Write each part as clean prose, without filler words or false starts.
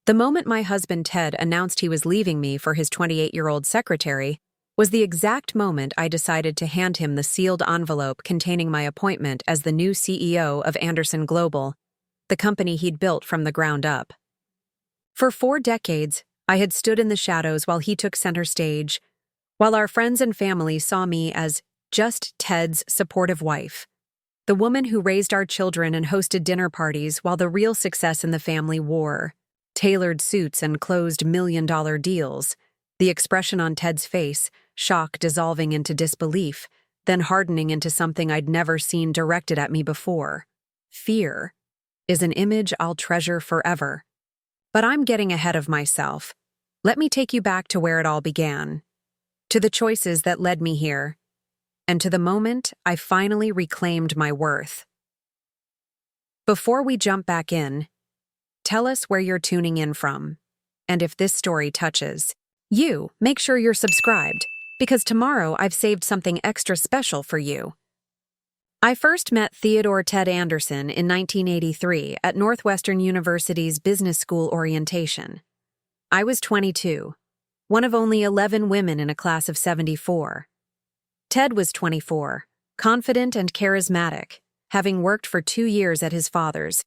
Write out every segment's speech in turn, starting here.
The moment my husband Ted announced he was leaving me for his 28-year-old secretary was the exact moment I decided to hand him the sealed envelope containing my appointment as the new CEO of Anderson Global, the company he'd built from the ground up. For 4 decades, I had stood in the shadows while he took center stage, while our friends and family saw me as just Ted's supportive wife, the woman who raised our children and hosted dinner parties while the real success in the family wore tailored suits and closed million-dollar deals, the expression on Ted's face, shock dissolving into disbelief, then hardening into something I'd never seen directed at me before. Fear is an image I'll treasure forever. But I'm getting ahead of myself. Let me take you back to where it all began, to the choices that led me here, and to the moment I finally reclaimed my worth. Before we jump back in, tell us where you're tuning in from, and if this story touches you, make sure you're subscribed, because tomorrow I've saved something extra special for you. I first met Theodore Ted Anderson in 1983 at Northwestern University's Business School orientation. I was 22, one of only 11 women in a class of 74. Ted was 24, confident and charismatic, having worked for 2 years at his father's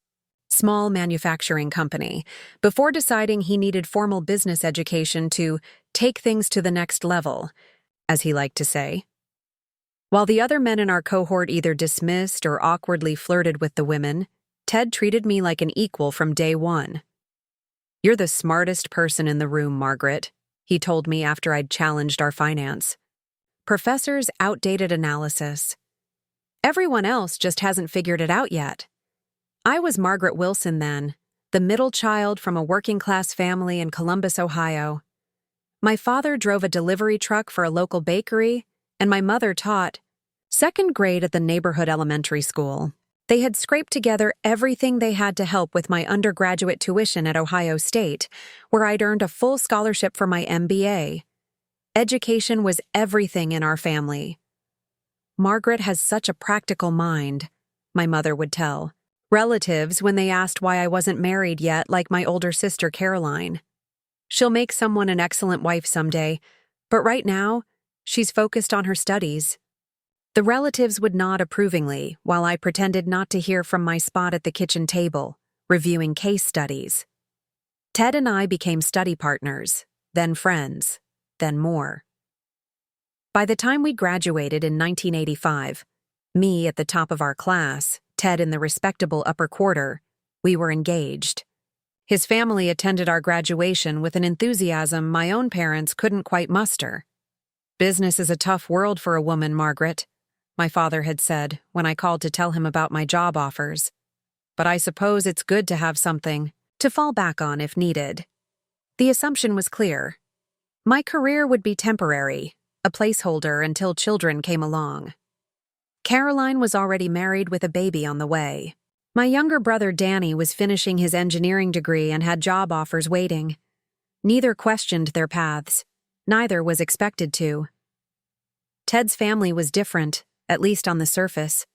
small manufacturing company, before deciding he needed formal business education to take things to the next level, as he liked to say. While the other men in our cohort either dismissed or awkwardly flirted with the women, Ted treated me like an equal from day one. "You're the smartest person in the room, Margaret," he told me after I'd challenged our finance. "Professor's outdated analysis. Everyone else just hasn't figured it out yet." I was Margaret Wilson then, the middle child from a working-class family in Columbus, Ohio. My father drove a delivery truck for a local bakery, and my mother taught 2nd grade at the neighborhood elementary school. They had scraped together everything they had to help with my undergraduate tuition at Ohio State, where I'd earned a full scholarship for my MBA. Education was everything in our family. "Margaret has such a practical mind," my mother would tell relatives when they asked why I wasn't married yet, like my older sister Caroline. "She'll make someone an excellent wife someday, but right now, she's focused on her studies." The relatives would nod approvingly while I pretended not to hear from my spot at the kitchen table, reviewing case studies. Ted and I became study partners, then friends, then more. By the time we graduated in 1985, me at the top of our class, Ted in the respectable upper quarter, we were engaged. His family attended our graduation with an enthusiasm my own parents couldn't quite muster. "Business is a tough world for a woman, Margaret," my father had said when I called to tell him about my job offers. "But I suppose it's good to have something to fall back on if needed." The assumption was clear. My career would be temporary, a placeholder until children came along. Caroline was already married with a baby on the way. My younger brother Danny was finishing his engineering degree and had job offers waiting. Neither questioned their paths. Neither was expected to. Ted's family was different, at least on the surface.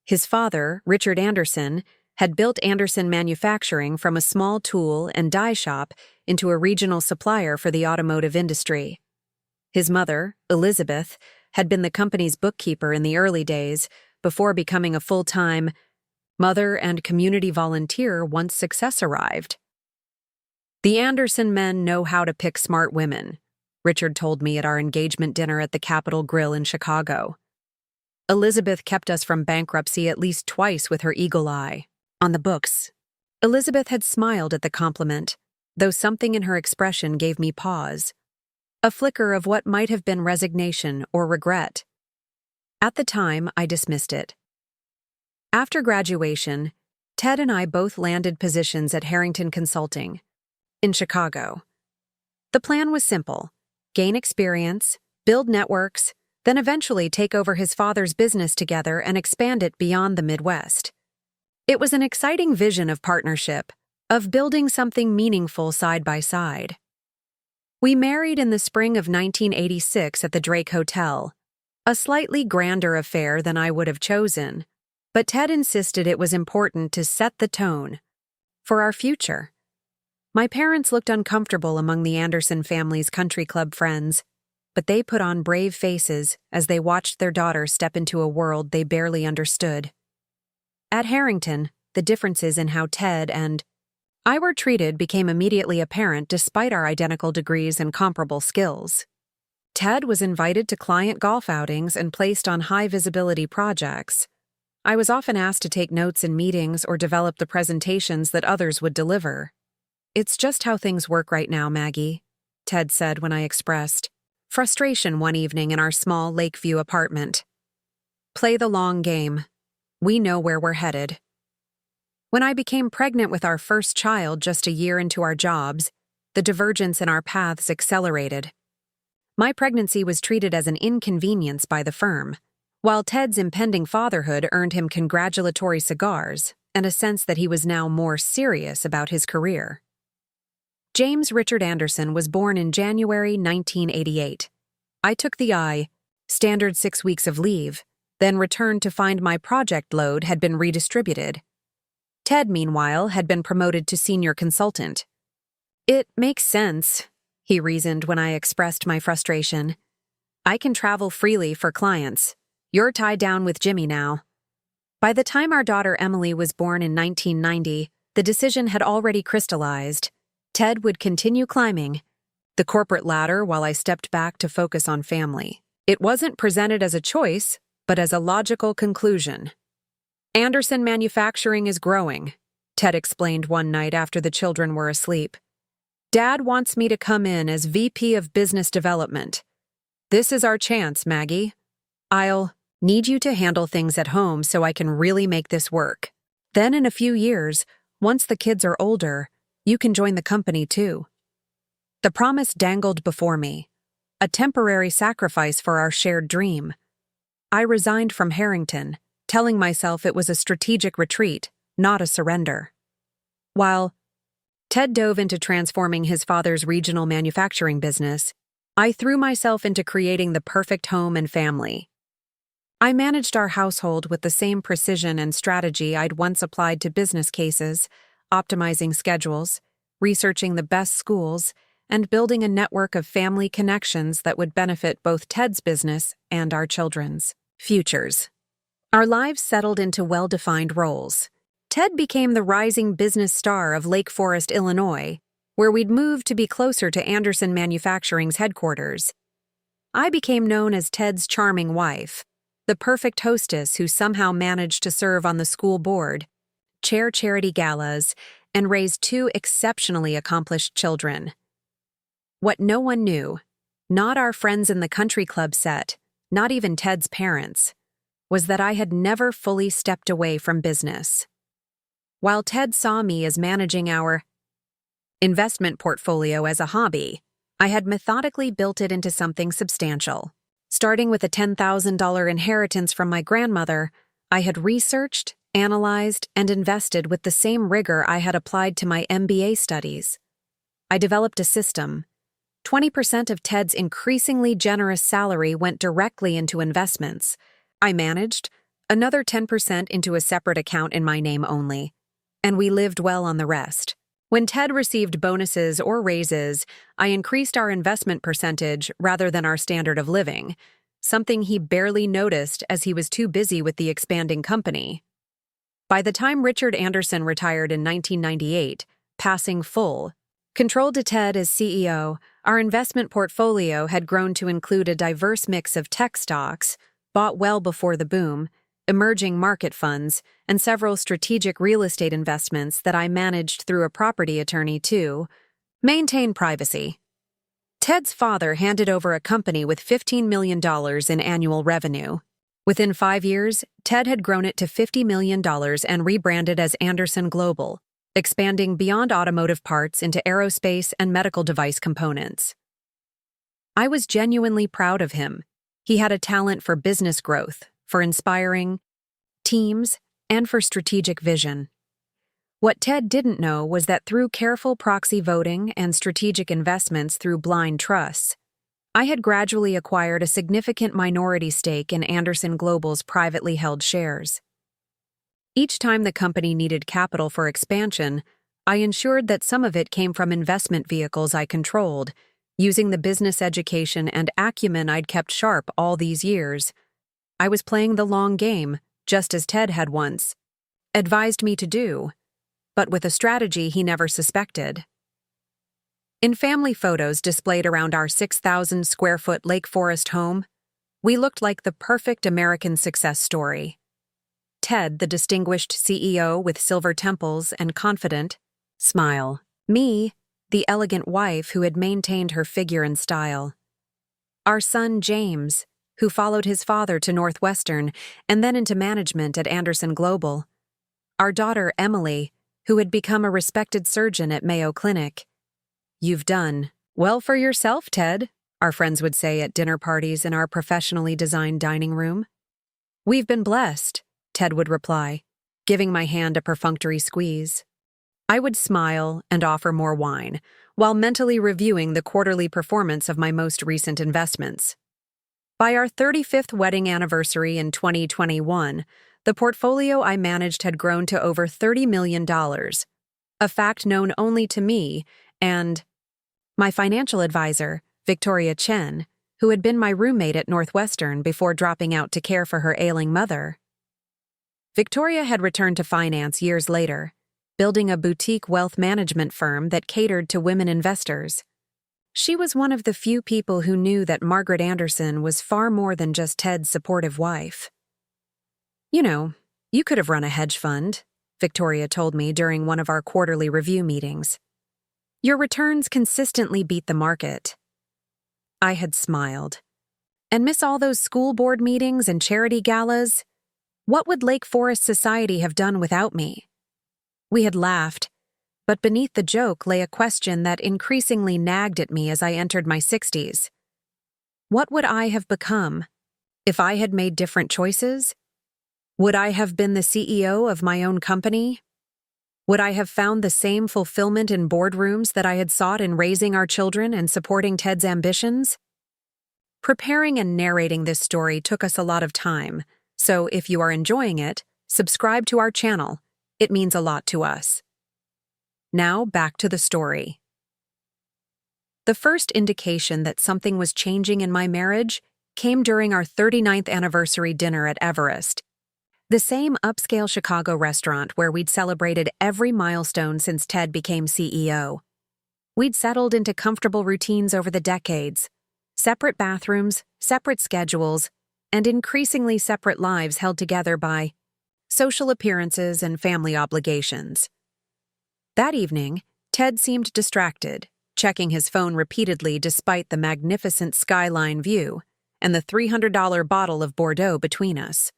His father, Richard Anderson, had built Anderson Manufacturing from a small tool and die shop into a regional supplier for the automotive industry. His mother, Elizabeth, had been the company's bookkeeper in the early days, before becoming a full-time mother and community volunteer once success arrived. "The Anderson men know how to pick smart women," Richard told me at our engagement dinner at the Capitol Grill in Chicago. "Elizabeth kept us from bankruptcy at least twice with her eagle eye." On the books, Elizabeth had smiled at the compliment, though something in her expression gave me pause. A flicker of what might have been resignation or regret. At the time, I dismissed it. After graduation, Ted and I both landed positions at Harrington Consulting in Chicago. The plan was simple: gain experience, build networks, then eventually take over his father's business together and expand it beyond the Midwest. It was an exciting vision of partnership, of building something meaningful side by side. We married in the spring of 1986 at the Drake Hotel, a slightly grander affair than I would have chosen, but Ted insisted it was important to set the tone for our future. My parents looked uncomfortable among the Anderson family's country club friends, but they put on brave faces as they watched their daughter step into a world they barely understood. At Harrington, the differences in how Ted and I were treated became immediately apparent despite our identical degrees and comparable skills. Ted was invited to client golf outings and placed on high-visibility projects. I was often asked to take notes in meetings or develop the presentations that others would deliver. "It's just how things work right now, Maggie," Ted said when I expressed frustration one evening in our small Lakeview apartment. "Play the long game. We know where we're headed." When I became pregnant with our first child just a year into our jobs, the divergence in our paths accelerated. My pregnancy was treated as an inconvenience by the firm, while Ted's impending fatherhood earned him congratulatory cigars and a sense that he was now more serious about his career. James Richard Anderson was born in January 1988. I took the standard 6 weeks of leave, then returned to find my project load had been redistributed. Ted, meanwhile, had been promoted to senior consultant. "It makes sense," he reasoned when I expressed my frustration. "I can travel freely for clients. You're tied down with Jimmy now." By the time our daughter Emily was born in 1990, the decision had already crystallized. Ted would continue climbing the corporate ladder while I stepped back to focus on family. It wasn't presented as a choice, but as a logical conclusion. "Anderson Manufacturing is growing," Ted explained one night after the children were asleep. "Dad wants me to come in as VP of Business Development. This is our chance, Maggie. I'll need you to handle things at home so I can really make this work. Then in a few years, once the kids are older, you can join the company too." The promise dangled before me, a temporary sacrifice for our shared dream. I resigned from Harrington, telling myself it was a strategic retreat, not a surrender. While Ted dove into transforming his father's regional manufacturing business, I threw myself into creating the perfect home and family. I managed our household with the same precision and strategy I'd once applied to business cases, optimizing schedules, researching the best schools, and building a network of family connections that would benefit both Ted's business and our children's futures. Our lives settled into well-defined roles. Ted became the rising business star of Lake Forest, Illinois, where we'd moved to be closer to Anderson Manufacturing's headquarters. I became known as Ted's charming wife, the perfect hostess who somehow managed to serve on the school board, chair charity galas, and raise 2 exceptionally accomplished children. What no one knew, not our friends in the country club set, not even Ted's parents, was that I had never fully stepped away from business. While Ted saw me as managing our investment portfolio as a hobby, I had methodically built it into something substantial. Starting with a $10,000 inheritance from my grandmother, I had researched, analyzed, and invested with the same rigor I had applied to my MBA studies. I developed a system. 20% of Ted's increasingly generous salary went directly into investments. I managed another 10% into a separate account in my name only, and we lived well on the rest. When Ted received bonuses or raises, I increased our investment percentage rather than our standard of living, something he barely noticed as he was too busy with the expanding company. By the time Richard Anderson retired in 1998, passing full control to Ted as CEO, our investment portfolio had grown to include a diverse mix of tech stocks, bought well before the boom, emerging market funds, and several strategic real estate investments that I managed through a property attorney to maintain privacy. Ted's father handed over a company with $15 million in annual revenue. Within 5 years, Ted had grown it to $50 million and rebranded as Anderson Global, expanding beyond automotive parts into aerospace and medical device components. I was genuinely proud of him. He had a talent for business growth, for inspiring teams, and for strategic vision. What Ted didn't know was that through careful proxy voting and strategic investments through blind trusts, I had gradually acquired a significant minority stake in Anderson Global's privately held shares. Each time the company needed capital for expansion, I ensured that some of it came from investment vehicles I controlled, using the business education and acumen I'd kept sharp all these years. I was playing the long game, just as Ted had once advised me to do, but with a strategy he never suspected. In family photos displayed around our 6,000-square-foot Lake Forest home, we looked like the perfect American success story. Ted, the distinguished CEO with silver temples and confident smile. Me, the elegant wife who had maintained her figure and style. Our son, James, who followed his father to Northwestern and then into management at Anderson Global. Our daughter, Emily, who had become a respected surgeon at Mayo Clinic. "You've done well for yourself, Ted," our friends would say at dinner parties in our professionally designed dining room. "We've been blessed," Ted would reply, giving my hand a perfunctory squeeze. I would smile and offer more wine, while mentally reviewing the quarterly performance of my most recent investments. By our 35th wedding anniversary in 2021, the portfolio I managed had grown to over $30 million, a fact known only to me and my financial advisor, Victoria Chen, who had been my roommate at Northwestern before dropping out to care for her ailing mother. Victoria had returned to finance years later, building a boutique wealth management firm that catered to women investors. She was one of the few people who knew that Margaret Anderson was far more than just Ted's supportive wife. "You know, you could have run a hedge fund," Victoria told me during one of our quarterly review meetings. "Your returns consistently beat the market." I had smiled. "And miss all those school board meetings and charity galas? What would Lake Forest Society have done without me?" We had laughed, but beneath the joke lay a question that increasingly nagged at me as I entered my 60s. What would I have become if I had made different choices? Would I have been the CEO of my own company? Would I have found the same fulfillment in boardrooms that I had sought in raising our children and supporting Ted's ambitions? Preparing and narrating this story took us a lot of time, so if you are enjoying it, subscribe to our channel. It means a lot to us. Now back to the story. The first indication that something was changing in my marriage came during our 39th anniversary dinner at Everest, the same upscale Chicago restaurant where we'd celebrated every milestone since Ted became CEO. We'd settled into comfortable routines over the decades, separate bathrooms, separate schedules, and increasingly separate lives held together by social appearances and family obligations. That evening, Ted seemed distracted, checking his phone repeatedly despite the magnificent skyline view and the $300 bottle of Bordeaux between us.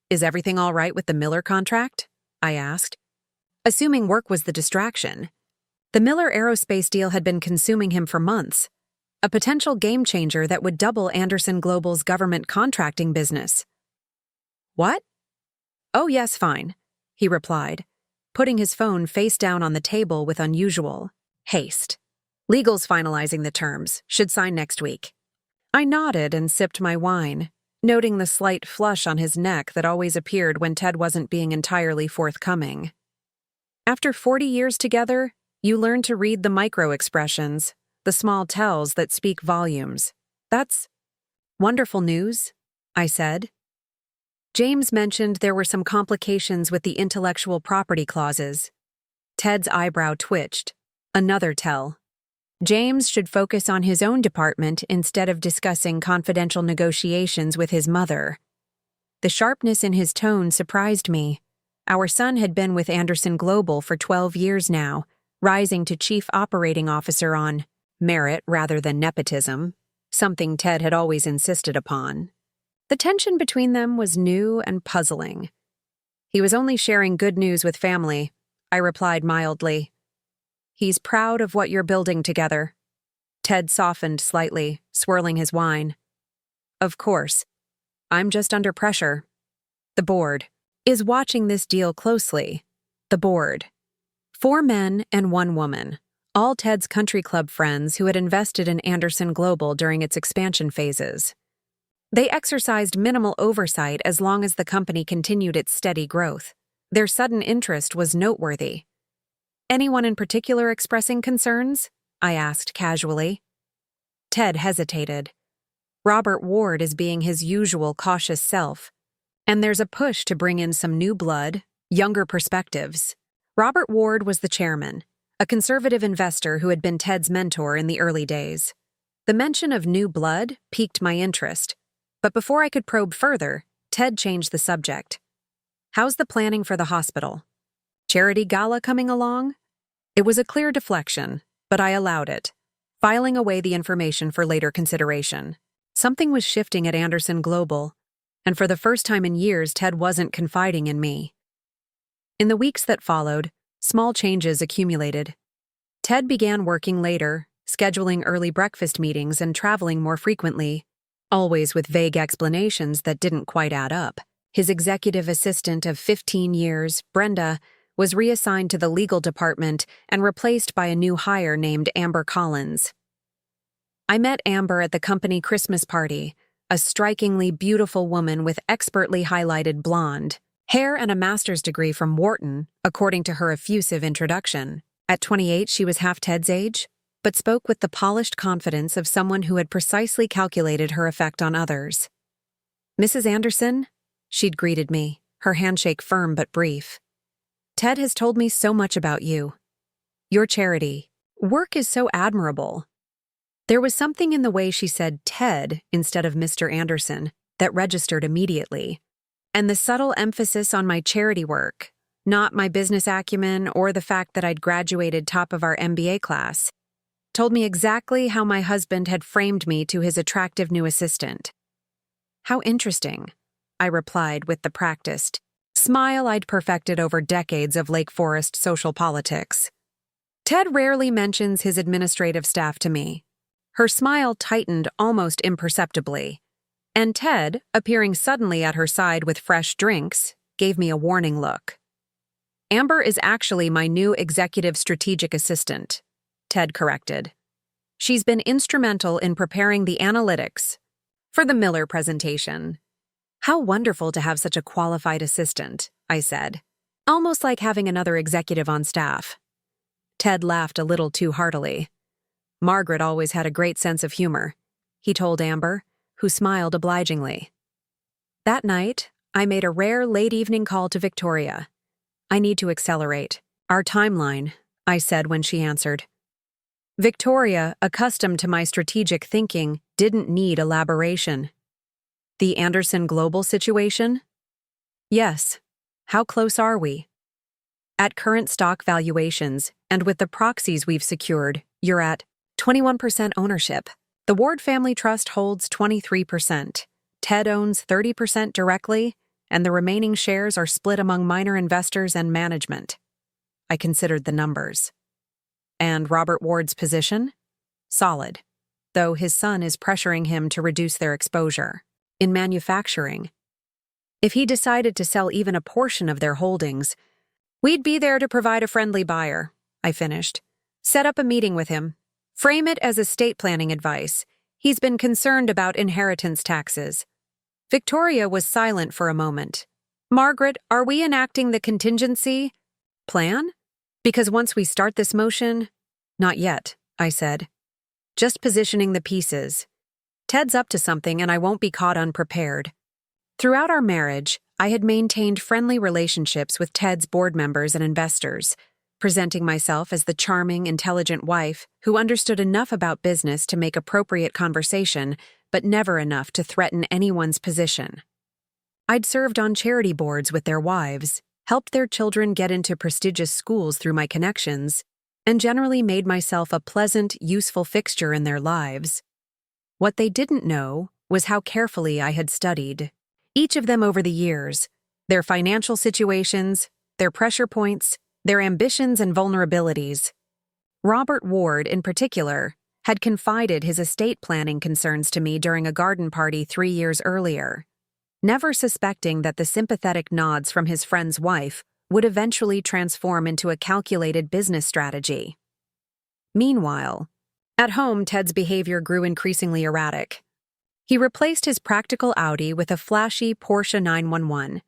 "Is everything all right with the Miller contract?" I asked, assuming work was the distraction. The Miller Aerospace deal had been consuming him for months, a potential game-changer that would double Anderson Global's government contracting business. "What?" "Oh yes, fine," he replied, putting his phone face down on the table with unusual haste. "Legal's finalizing the terms, should sign next week." I nodded and sipped my wine, noting the slight flush on his neck that always appeared when Ted wasn't being entirely forthcoming. After 40 years together, you learn to read the micro-expressions, the small tells that speak volumes. "That's wonderful news," I said. James mentioned there were some complications with the intellectual property clauses. Ted's eyebrow twitched. Another tell. James should focus on his own department instead of discussing confidential negotiations with his mother. The sharpness in his tone surprised me. Our son had been with Anderson Global for 12 years now, rising to chief operating officer on merit rather than nepotism, something Ted had always insisted upon. The tension between them was new and puzzling. "He was only sharing good news with family," I replied mildly. "He's proud of what you're building together." Ted softened slightly, swirling his wine. "Of course. I'm just under pressure. The board is watching this deal closely." The board. 4 men and 1 woman, all Ted's country club friends who had invested in Anderson Global during its expansion phases. They exercised minimal oversight as long as the company continued its steady growth. Their sudden interest was noteworthy. Anyone in particular expressing concerns? I asked casually. Ted hesitated. Robert Ward is being his usual cautious self, and there's a push to bring in some new blood, younger perspectives. Robert Ward was the chairman, a conservative investor who had been Ted's mentor in the early days. The mention of new blood piqued my interest, but before I could probe further, Ted changed the subject. How's the planning for the hospital? Charity gala coming along? It was a clear deflection, but I allowed it, filing away the information for later consideration. Something was shifting at Anderson Global, and for the first time in years, Ted wasn't confiding in me. In the weeks that followed, small changes accumulated. Ted began working later, scheduling early breakfast meetings and traveling more frequently, always with vague explanations that didn't quite add up. His executive assistant of 15 years, Brenda, was reassigned to the legal department and replaced by a new hire named Amber Collins. I met Amber at the company Christmas party, a strikingly beautiful woman with expertly highlighted blonde hair and a master's degree from Wharton, according to her effusive introduction. At 28, she was half Ted's age, but spoke with the polished confidence of someone who had precisely calculated her effect on others. "Mrs. Anderson?" She'd greeted me, her handshake firm but brief. "Ted has told me so much about you. Your charity work is so admirable." There was something in the way she said Ted instead of Mr. Anderson that registered immediately, and the subtle emphasis on my charity work, not my business acumen or the fact that I'd graduated top of our MBA class, told me exactly how my husband had framed me to his attractive new assistant. "How interesting," I replied with the practiced smile I'd perfected over decades of Lake Forest social politics. "Ted rarely mentions his administrative staff to me." Her smile tightened almost imperceptibly, and Ted, appearing suddenly at her side with fresh drinks, gave me a warning look. "Amber is actually my new executive strategic assistant," Ted corrected. "She's been instrumental in preparing the analytics for the Miller presentation." "How wonderful to have such a qualified assistant," I said, almost like having another executive on staff. Ted laughed a little too heartily. "Margaret always had a great sense of humor," he told Amber, who smiled obligingly. That night, I made a rare late-evening call to Victoria. "I need to accelerate our timeline," I said when she answered. Victoria, accustomed to my strategic thinking, didn't need elaboration. "The Anderson Global situation?" "Yes. How close are we?" "At current stock valuations, and with the proxies we've secured, you're at 21% ownership. The Ward Family Trust holds 23%. Ted owns 30% directly, and the remaining shares are split among minor investors and management." I considered the numbers. "And Robert Ward's position?" "Solid, though his son is pressuring him to reduce their exposure. In manufacturing. If he decided to sell even a portion of their holdings, we'd be there to provide a friendly buyer," I finished. "Set up a meeting with him. Frame it as estate planning advice. He's been concerned about inheritance taxes." Victoria was silent for a moment. "Margaret, are we enacting the contingency plan? Because once we start this motion—" "Not yet," I said. "Just positioning the pieces. Ted's up to something and I won't be caught unprepared." Throughout our marriage, I had maintained friendly relationships with Ted's board members and investors, presenting myself as the charming, intelligent wife who understood enough about business to make appropriate conversation, but never enough to threaten anyone's position. I'd served on charity boards with their wives, helped their children get into prestigious schools through my connections, and generally made myself a pleasant, useful fixture in their lives. What they didn't know was how carefully I had studied each of them over the years, their financial situations, their pressure points, their ambitions and vulnerabilities. Robert Ward, in particular, had confided his estate planning concerns to me during a garden party 3 years earlier, never suspecting that the sympathetic nods from his friend's wife would eventually transform into a calculated business strategy. Meanwhile, at home, Ted's behavior grew increasingly erratic. He replaced his practical Audi with a flashy Porsche 911,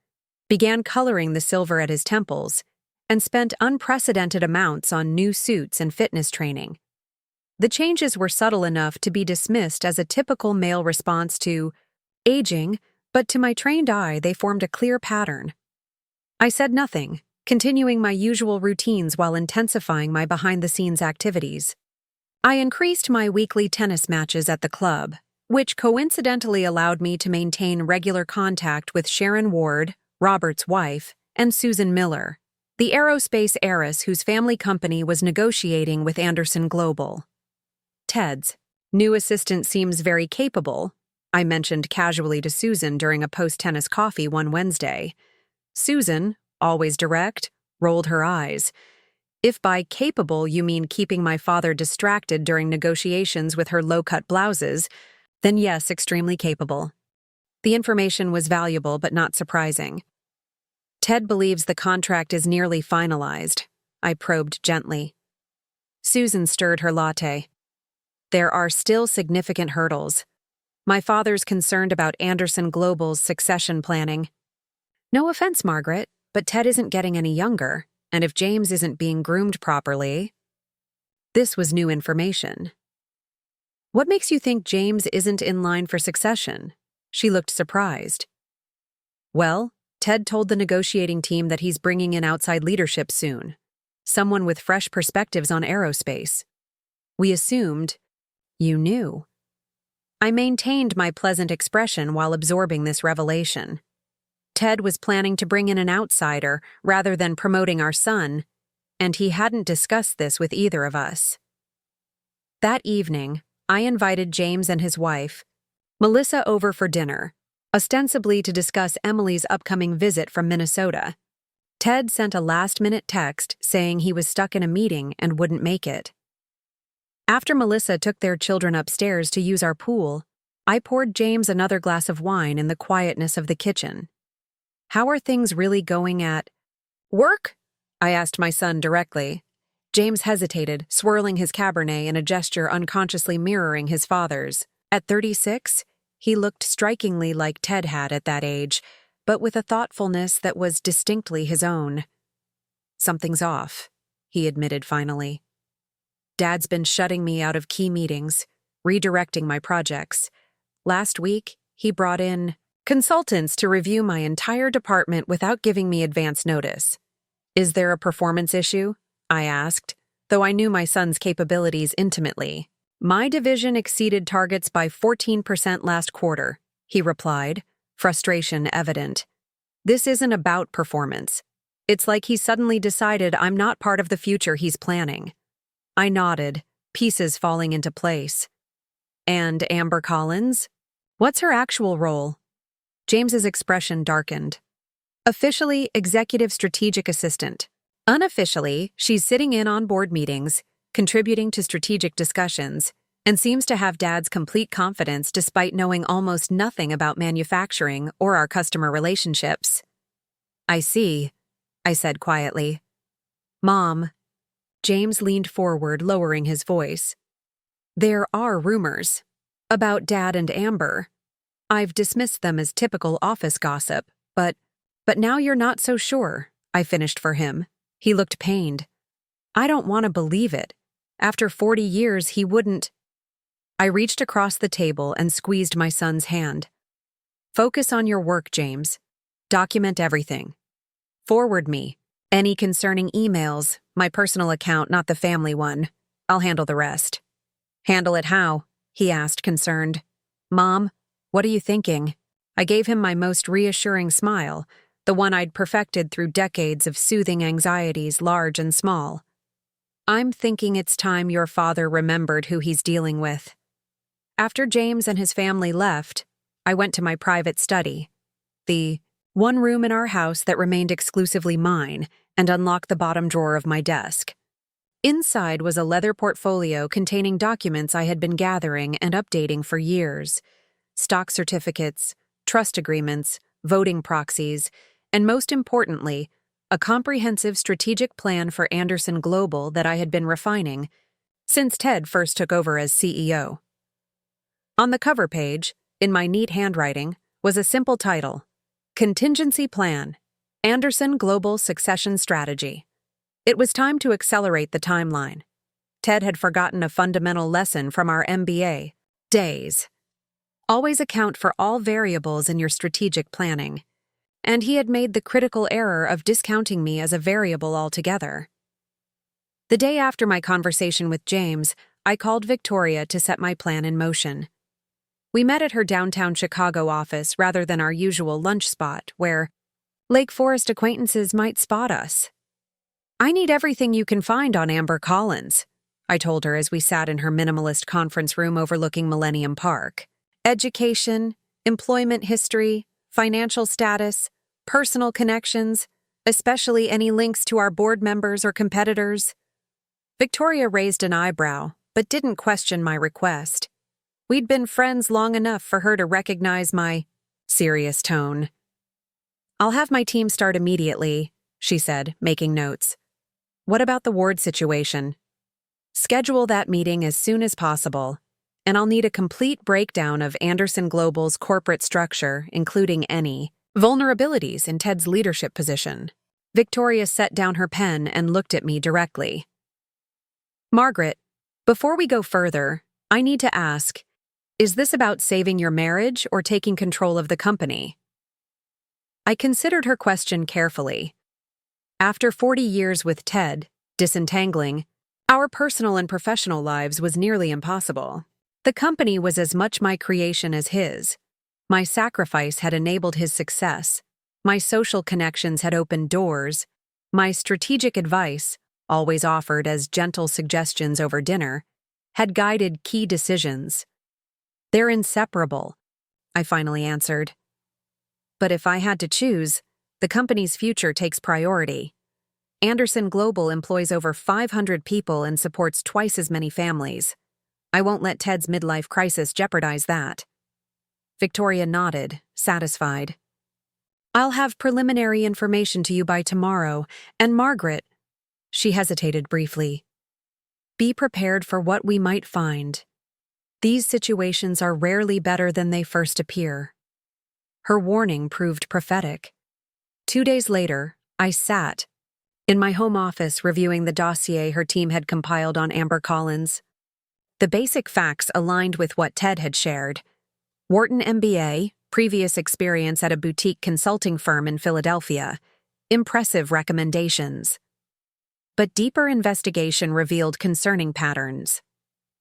began coloring the silver at his temples, and spent unprecedented amounts on new suits and fitness training. The changes were subtle enough to be dismissed as a typical male response to aging, but to my trained eye they formed a clear pattern. I said nothing, continuing my usual routines while intensifying my behind-the-scenes activities. I increased my weekly tennis matches at the club, which coincidentally allowed me to maintain regular contact with Sharon Ward, Robert's wife, and Susan Miller, the aerospace heiress whose family company was negotiating with Anderson Global. Ted's new assistant seems very capable, I mentioned casually to Susan during a post-tennis coffee one Wednesday. Susan, always direct, rolled her eyes. If by capable you mean keeping my father distracted during negotiations with her low-cut blouses, then yes, extremely capable. The information was valuable but not surprising. Ted believes the contract is nearly finalized, I probed gently. Susan stirred her latte. There are still significant hurdles. My father's concerned about Anderson Global's succession planning. No offense, Margaret, but Ted isn't getting any younger, and if James isn't being groomed properly... This was new information. What makes you think James isn't in line for succession? She looked surprised. Well, Ted told the negotiating team that he's bringing in outside leadership soon. Someone with fresh perspectives on aerospace. We assumed you knew. I maintained my pleasant expression while absorbing this revelation. Ted was planning to bring in an outsider rather than promoting our son, and he hadn't discussed this with either of us. That evening, I invited James and his wife, Melissa, over for dinner, ostensibly to discuss Emily's upcoming visit from Minnesota. Ted sent a last-minute text saying he was stuck in a meeting and wouldn't make it. After Melissa took their children upstairs to use our pool, I poured James another glass of wine in the quietness of the kitchen. How are things really going at work? I asked my son directly. James hesitated, swirling his Cabernet in a gesture unconsciously mirroring his father's. At 36, he looked strikingly like Ted had at that age, but with a thoughtfulness that was distinctly his own. Something's off, he admitted finally. Dad's been shutting me out of key meetings, redirecting my projects. Last week, he brought in consultants to review my entire department without giving me advance notice. Is there a performance issue? I asked, though I knew my son's capabilities intimately. My division exceeded targets by 14% last quarter, he replied, frustration evident. This isn't about performance. It's like he suddenly decided I'm not part of the future he's planning. I nodded, pieces falling into place. And Amber Collins? What's her actual role? James's expression darkened. Officially, executive strategic assistant. Unofficially, she's sitting in on board meetings, contributing to strategic discussions, and seems to have Dad's complete confidence despite knowing almost nothing about manufacturing or our customer relationships. I see, I said quietly. Mom. James leaned forward, lowering his voice. There are rumors about Dad and Amber. I've dismissed them as typical office gossip, but now you're not so sure, I finished for him. He looked pained. I don't want to believe it. After 40 years, he wouldn't. I reached across the table and squeezed my son's hand. Focus on your work, James. Document everything. Forward me any concerning emails, my personal account, not the family one. I'll handle the rest. Handle it how? He asked, concerned. Mom, what are you thinking? I gave him my most reassuring smile, the one I'd perfected through decades of soothing anxieties, large and small. I'm thinking it's time your father remembered who he's dealing with. After James and his family left, I went to my private study, the one room in our house that remained exclusively mine, and unlocked the bottom drawer of my desk. Inside was a leather portfolio containing documents I had been gathering and updating for years. Stock certificates, trust agreements, voting proxies, and most importantly, a comprehensive strategic plan for Anderson Global that I had been refining since Ted first took over as CEO. On the cover page, in my neat handwriting, was a simple title, Contingency Plan, Anderson Global Succession Strategy. It was time to accelerate the timeline. Ted had forgotten a fundamental lesson from our MBA days. Always account for all variables in your strategic planning. And he had made the critical error of discounting me as a variable altogether. The day after my conversation with James, I called Victoria to set my plan in motion. We met at her downtown Chicago office rather than our usual lunch spot, where Lake Forest acquaintances might spot us. "I need everything you can find on Amber Collins," I told her as we sat in her minimalist conference room overlooking Millennium Park. "Education, employment history, financial status, personal connections, especially any links to our board members or competitors." Victoria raised an eyebrow, but didn't question my request. We'd been friends long enough for her to recognize my serious tone. "I'll have my team start immediately," she said, making notes. "What about the ward situation?" "Schedule that meeting as soon as possible, and I'll need a complete breakdown of Anderson Global's corporate structure, including any vulnerabilities in Ted's leadership position." Victoria set down her pen and looked at me directly. "Margaret, before we go further, I need to ask, is this about saving your marriage or taking control of the company?" I considered her question carefully. After 40 years with Ted, disentangling, our personal and professional lives was nearly impossible. The company was as much my creation as his. My sacrifice had enabled his success. My social connections had opened doors. My strategic advice, always offered as gentle suggestions over dinner, had guided key decisions. "They're inseparable," I finally answered. "But if I had to choose, the company's future takes priority. Anderson Global employs over 500 people and supports twice as many families. I won't let Ted's midlife crisis jeopardize that." Victoria nodded, satisfied. "I'll have preliminary information to you by tomorrow, and Margaret," she hesitated briefly, "be prepared for what we might find. These situations are rarely better than they first appear." Her warning proved prophetic. 2 days later, I sat in my home office reviewing the dossier her team had compiled on Amber Collins. The basic facts aligned with what Ted had shared. Wharton MBA, previous experience at a boutique consulting firm in Philadelphia, impressive recommendations. But deeper investigation revealed concerning patterns.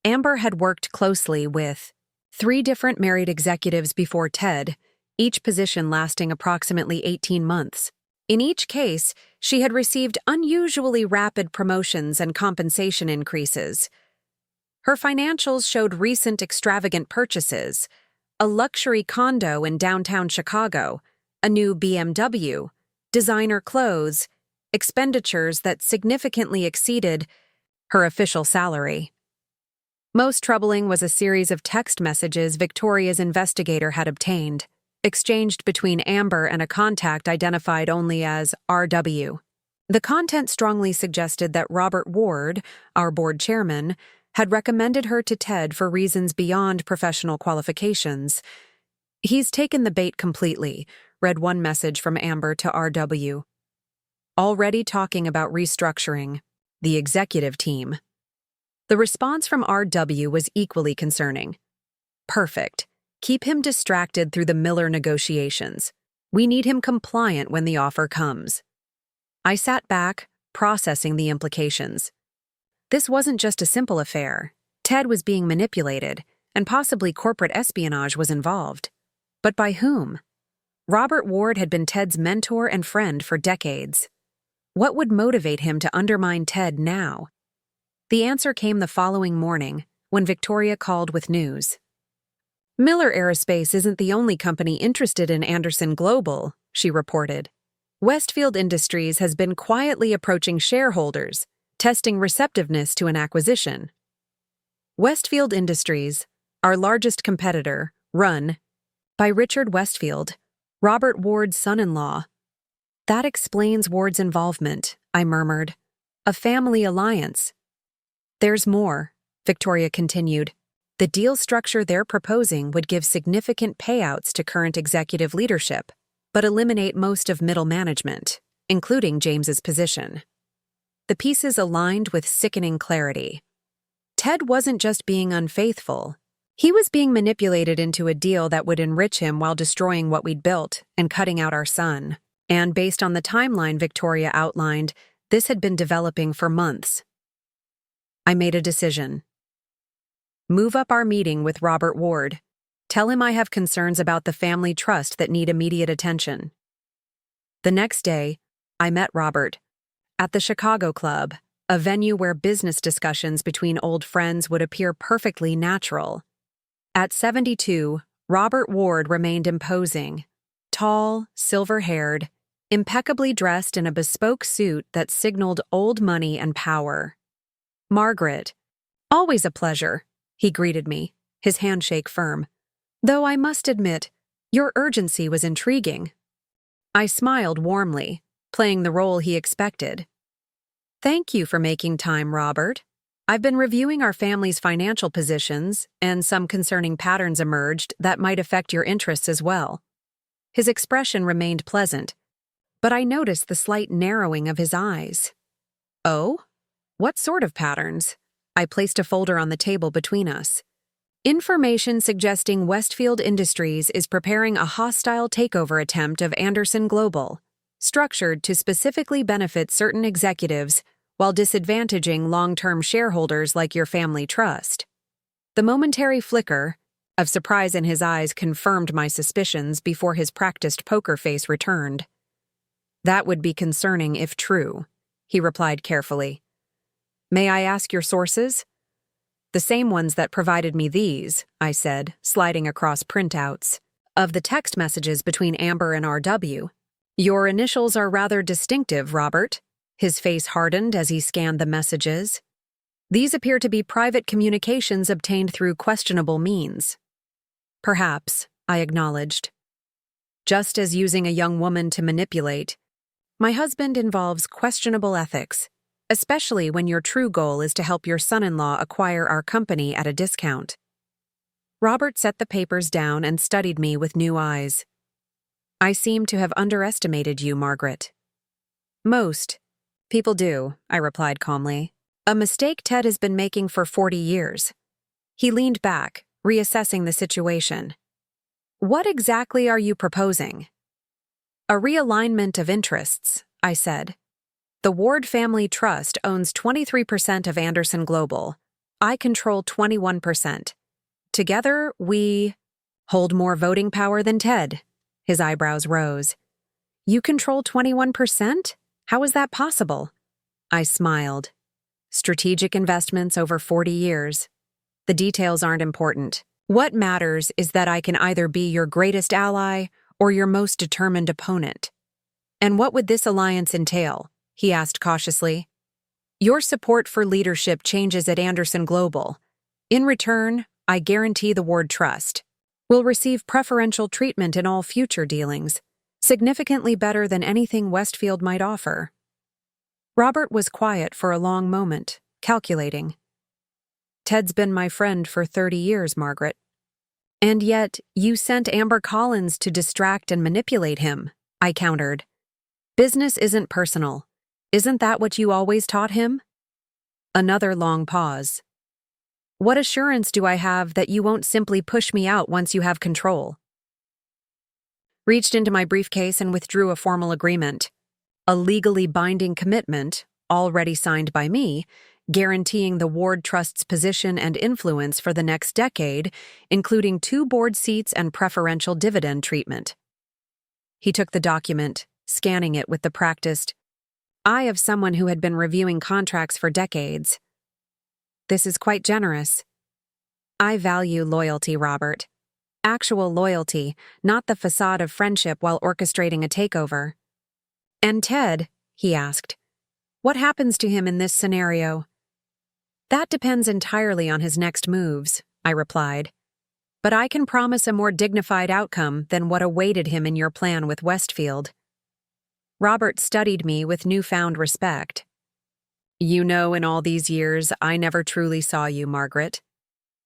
Amber had worked closely with 3 different married executives before Ted, each position lasting approximately 18 months. In each case, she had received unusually rapid promotions and compensation increases. Her financials showed recent extravagant purchases: a luxury condo in downtown Chicago, a new BMW, designer clothes, expenditures that significantly exceeded her official salary. Most troubling was a series of text messages Victoria's investigator had obtained, exchanged between Amber and a contact identified only as RW. The content strongly suggested that Robert Ward, our board chairman, had recommended her to Ted for reasons beyond professional qualifications. "He's taken the bait completely," read one message from Amber to RW. "Already talking about restructuring the executive team." The response from RW was equally concerning. "Perfect. Keep him distracted through the Miller negotiations. We need him compliant when the offer comes." I sat back, processing the implications. This wasn't just a simple affair. Ted was being manipulated, and possibly corporate espionage was involved. But by whom? Robert Ward had been Ted's mentor and friend for decades. What would motivate him to undermine Ted now? The answer came the following morning, when Victoria called with news. "Miller Aerospace isn't the only company interested in Anderson Global," she reported. "Westfield Industries has been quietly approaching shareholders, testing receptiveness to an acquisition." Westfield Industries, our largest competitor, run by Richard Westfield, Robert Ward's son-in-law. "That explains Ward's involvement," I murmured. "A family alliance." "There's more," Victoria continued. "The deal structure they're proposing would give significant payouts to current executive leadership, but eliminate most of middle management, including James's position." the pieces aligned with sickening clarity. Ted wasn't just being unfaithful. He was being manipulated into a deal that would enrich him while destroying what we'd built and cutting out our son. And based on the timeline Victoria outlined, this had been developing for months. I made a decision. Move up our meeting with Robert Ward. Tell him I have concerns about the family trust that need immediate attention. The next day, I met Robert at the Chicago Club, a venue where business discussions between old friends would appear perfectly natural. At 72, Robert Ward remained imposing, tall, silver-haired, impeccably dressed in a bespoke suit that signaled old money and power. "Margaret, always a pleasure," he greeted me, his handshake firm. "Though I must admit, your urgency was intriguing." I smiled warmly, playing the role he expected. "Thank you for making time, Robert. I've been reviewing our family's financial positions, and some concerning patterns emerged that might affect your interests as well." His expression remained pleasant, but I noticed the slight narrowing of his eyes. "Oh? What sort of patterns?" I placed a folder on the table between us. "Information suggesting Westfield Industries is preparing a hostile takeover attempt of Anderson Global, structured to specifically benefit certain executives while disadvantaging long-term shareholders like your family trust." The momentary flicker of surprise in his eyes confirmed my suspicions before his practiced poker face returned. "That would be concerning if true," he replied carefully. "May I ask your sources?" "The same ones that provided me these," I said, sliding across printouts of the text messages between Amber and RW. "Your initials are rather distinctive, Robert." His face hardened as he scanned the messages. "These appear to be private communications obtained through questionable means." "Perhaps," I acknowledged. "Just as using a young woman to manipulate, my husband involves questionable ethics, especially when your true goal is to help your son-in-law acquire our company at a discount." Robert set the papers down and studied me with new eyes. "I seem to have underestimated you, Margaret." "Most people do," I replied calmly. "A mistake Ted has been making for 40 years. He leaned back, reassessing the situation. "What exactly are you proposing?" "A realignment of interests," I said. "The Ward Family Trust owns 23% of Anderson Global. I control 21%. Together, we hold more voting power than Ted." His eyebrows rose. "You control 21%? How is that possible?" I smiled. "Strategic investments over 40 years. The details aren't important. What matters is that I can either be your greatest ally or your most determined opponent." "And what would this alliance entail?" he asked cautiously. "Your support for leadership changes at Anderson Global. In return, I guarantee the Ward Trust will receive preferential treatment in all future dealings, significantly better than anything Westfield might offer." Robert was quiet for a long moment, calculating. "Ted's been my friend for 30 years, Margaret. And yet, you sent Amber Collins to distract and manipulate him," I countered. "Business isn't personal. Isn't that what you always taught him?" Another long pause. "What assurance do I have that you won't simply push me out once you have control?" Reached into my briefcase and withdrew a formal agreement. A legally binding commitment, already signed by me, guaranteeing the Ward Trust's position and influence for the next decade, including 2 board seats and preferential dividend treatment. He took the document, scanning it with the practiced eye of someone who had been reviewing contracts for decades. "This is quite generous." "I value loyalty, Robert. Actual loyalty, not the facade of friendship while orchestrating a takeover." "And Ted," he asked, "what happens to him in this scenario?" "That depends entirely on his next moves," I replied. "But I can promise a more dignified outcome than what awaited him in your plan with Westfield." Robert studied me with newfound respect. "You know, in all these years, I never truly saw you, Margaret.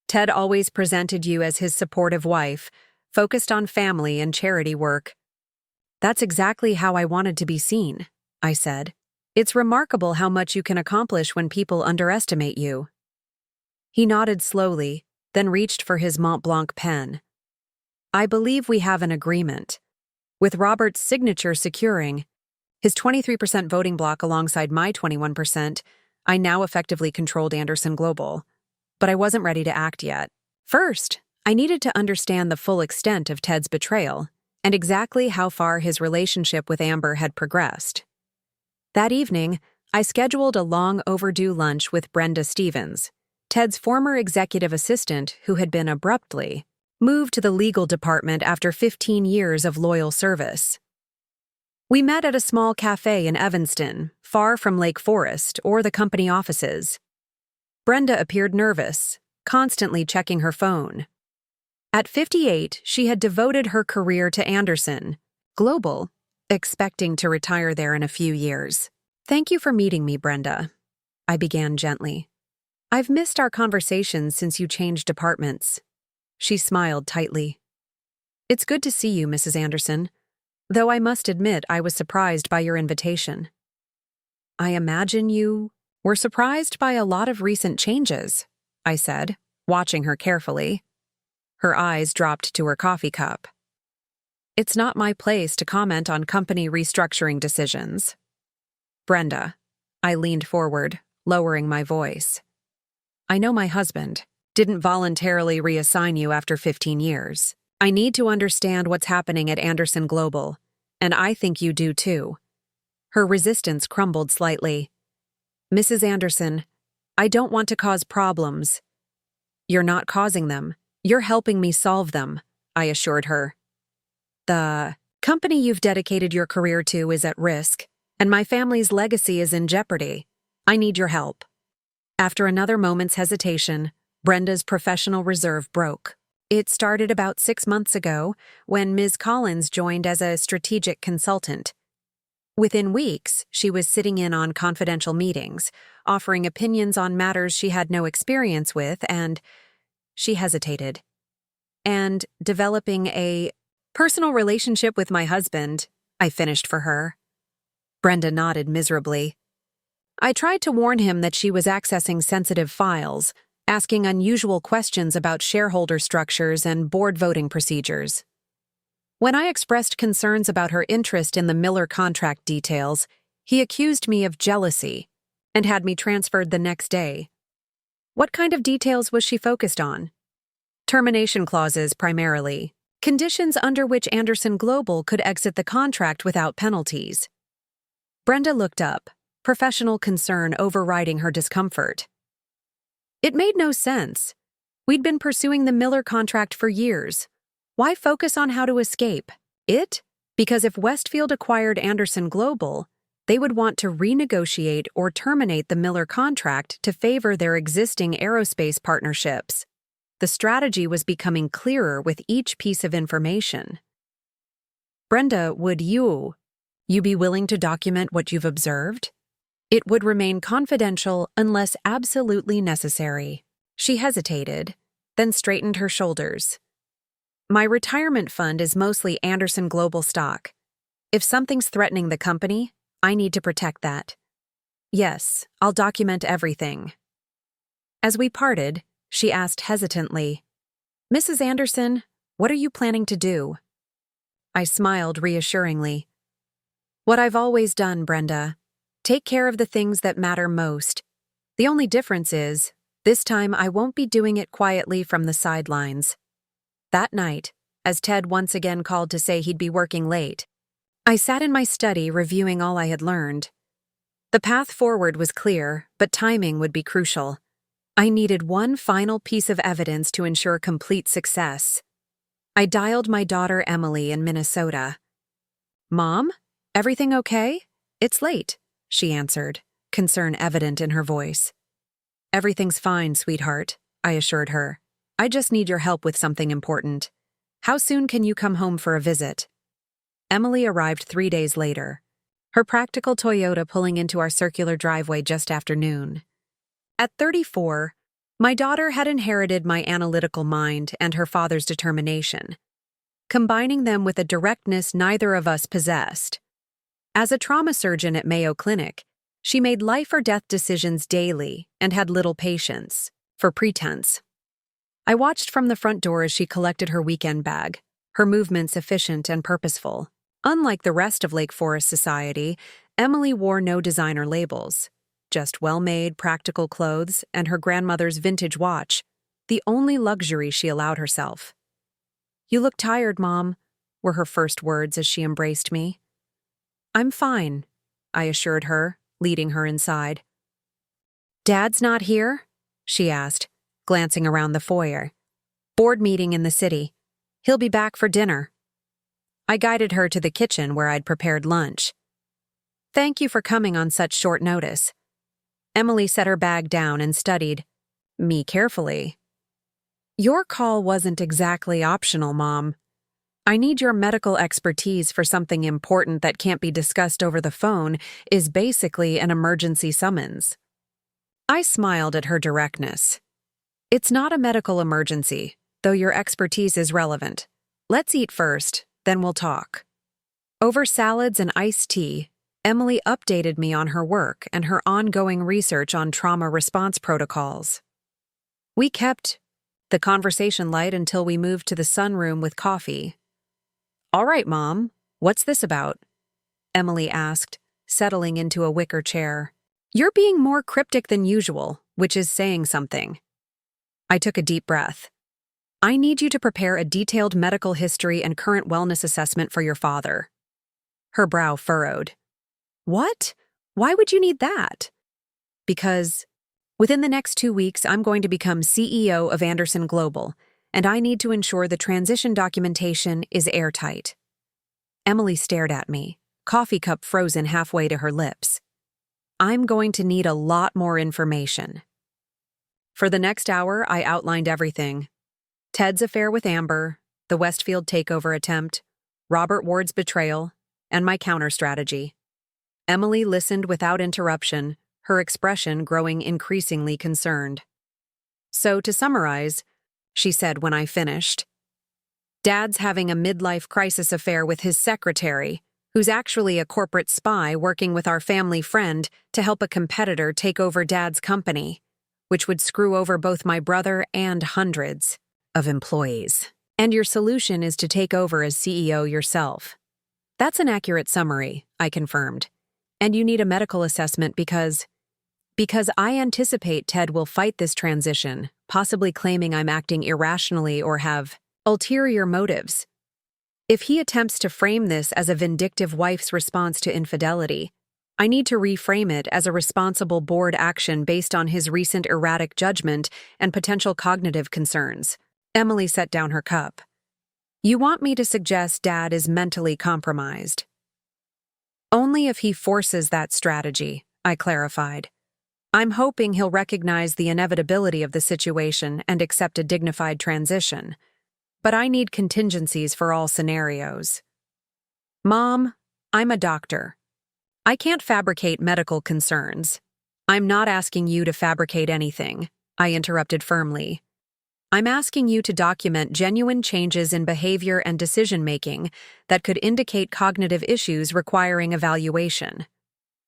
Ted always presented you as his supportive wife, focused on family and charity work." "That's exactly how I wanted to be seen," I said. It's remarkable how much you can accomplish when people underestimate you." He nodded slowly, then reached for his Mont Blanc pen. "I believe we have an agreement. With Robert's signature securing his 23% voting block alongside my 21%, I now effectively controlled Anderson Global. But I wasn't ready to act yet. First, I needed to understand the full extent of Ted's betrayal and exactly how far his relationship with Amber had progressed. That evening, I scheduled a long overdue lunch with Brenda Stevens, Ted's former executive assistant who had been abruptly moved to the legal department after 15 years of loyal service. We met at a small cafe in Evanston, far from Lake Forest or the company offices. Brenda appeared nervous, constantly checking her phone. At 58, she had devoted her career to Anderson Global, expecting to retire there in a few years. "Thank you for meeting me, Brenda," I began gently. "I've missed our conversations since you changed departments." She smiled tightly. "It's good to see you, Mrs. Anderson, though I must admit I was surprised by your invitation." "I imagine you were surprised by a lot of recent changes," I said, watching her carefully. Her eyes dropped to her coffee cup. "It's not my place to comment on company restructuring decisions." "Brenda," I leaned forward, lowering my voice. "I know my husband didn't voluntarily reassign you after 15 years. I need to understand what's happening at Anderson Global, and I think you do too." Her resistance crumbled slightly. "Mrs. Anderson, I don't want to cause problems." "You're not causing them. You're helping me solve them," I assured her. "The company you've dedicated your career to is at risk, and my family's legacy is in jeopardy. I need your help." After another moment's hesitation, Brenda's professional reserve broke. "It started about 6 months ago when Ms. Collins joined as a strategic consultant. Within weeks, she was sitting in on confidential meetings, offering opinions on matters she had no experience with, and—" she hesitated. "And developing a personal relationship with my husband," I finished for her. Brenda nodded miserably. "I tried to warn him that she was accessing sensitive files, asking unusual questions about shareholder structures and board voting procedures. When I expressed concerns about her interest in the Miller contract details, he accused me of jealousy and had me transferred the next day." "What kind of details was she focused on?" "Termination clauses, primarily. Conditions under which Anderson Global could exit the contract without penalties." Brenda looked up, professional concern overriding her discomfort. It made no sense. We'd been pursuing the Miller contract for years. Why focus on how to escape it? Because if Westfield acquired Anderson Global, they would want to renegotiate or terminate the Miller contract to favor their existing aerospace partnerships. The strategy was becoming clearer with each piece of information. "Brenda, would you be willing to document what you've observed?" "It would remain confidential unless absolutely necessary." She hesitated, then straightened her shoulders. "My retirement fund is mostly Anderson Global stock. If something's threatening the company, I need to protect that. Yes, I'll document everything." As we parted, she asked hesitantly, "Mrs. Anderson, what are you planning to do?" I smiled reassuringly. "What I've always done, Brenda. Take care of the things that matter most. The only difference is, this time I won't be doing it quietly from the sidelines." That night, as Ted once again called to say he'd be working late, I sat in my study reviewing all I had learned. The path forward was clear, but timing would be crucial. I needed one final piece of evidence to ensure complete success. I dialed my daughter Emily in Minnesota. "Mom, everything okay? It's late," she answered, concern evident in her voice. "Everything's fine, sweetheart," I assured her. "I just need your help with something important. How soon can you come home for a visit?" Emily arrived 3 days later, her practical Toyota pulling into our circular driveway just after noon. At 34, my daughter had inherited my analytical mind and her father's determination, combining them with a directness neither of us possessed. As a trauma surgeon at Mayo Clinic, She made life-or-death decisions daily and had little patience, for pretense. I watched from the front door as she collected her weekend bag, her movements efficient and purposeful. Unlike the rest of Lake Forest society, Emily wore no designer labels, just well-made, practical clothes and her grandmother's vintage watch, the only luxury she allowed herself. "You look tired, Mom," were her first words as she embraced me. "I'm fine," I assured her, leading her inside. "Dad's not here?" she asked, glancing around the foyer. "Board meeting in the city. He'll be back for dinner." I guided her to the kitchen where I'd prepared lunch. "Thank you for coming on such short notice." Emily set her bag down and studied me carefully. "Your call wasn't exactly optional, Mom. I need your medical expertise for something important that can't be discussed over the phone is basically an emergency summons." I smiled at her directness. "It's not a medical emergency, though your expertise is relevant. Let's eat first, then we'll talk." Over salads and iced tea, Emily updated me on her work and her ongoing research on trauma response protocols. We kept the conversation light until we moved to the sunroom with coffee. "All right, Mom, what's this about?" Emily asked, settling into a wicker chair. "You're being more cryptic than usual, which is saying something." I took a deep breath. "I need you to prepare a detailed medical history and current wellness assessment for your father." Her brow furrowed. "What? Why would you need that?" "Because within the next 2 weeks, I'm going to become CEO of Anderson Global, and I need to ensure the transition documentation is airtight." Emily stared at me, coffee cup frozen halfway to her lips. "I'm going to need a lot more information." For the next hour, I outlined everything. Ted's affair with Amber, the Westfield takeover attempt, Robert Ward's betrayal, and my counter-strategy. Emily listened without interruption, her expression growing increasingly concerned. "So, to summarize," she said when I finished, "Dad's having a midlife crisis affair with his secretary, who's actually a corporate spy working with our family friend to help a competitor take over Dad's company, which would screw over both my brother and hundreds of employees. And your solution is to take over as CEO yourself." "That's an accurate summary," I confirmed. "And you need a medical assessment because I anticipate Ted will fight this transition, possibly claiming I'm acting irrationally or have ulterior motives. If he attempts to frame this as a vindictive wife's response to infidelity, I need to reframe it as a responsible board action based on his recent erratic judgment and potential cognitive concerns." Emily set down her cup. "You want me to suggest Dad is mentally compromised?" "Only if he forces that strategy," I clarified. "I'm hoping he'll recognize the inevitability of the situation and accept a dignified transition. But I need contingencies for all scenarios." "Mom, I'm a doctor. I can't fabricate medical concerns." "I'm not asking you to fabricate anything," I interrupted firmly. "I'm asking you to document genuine changes in behavior and decision-making that could indicate cognitive issues requiring evaluation.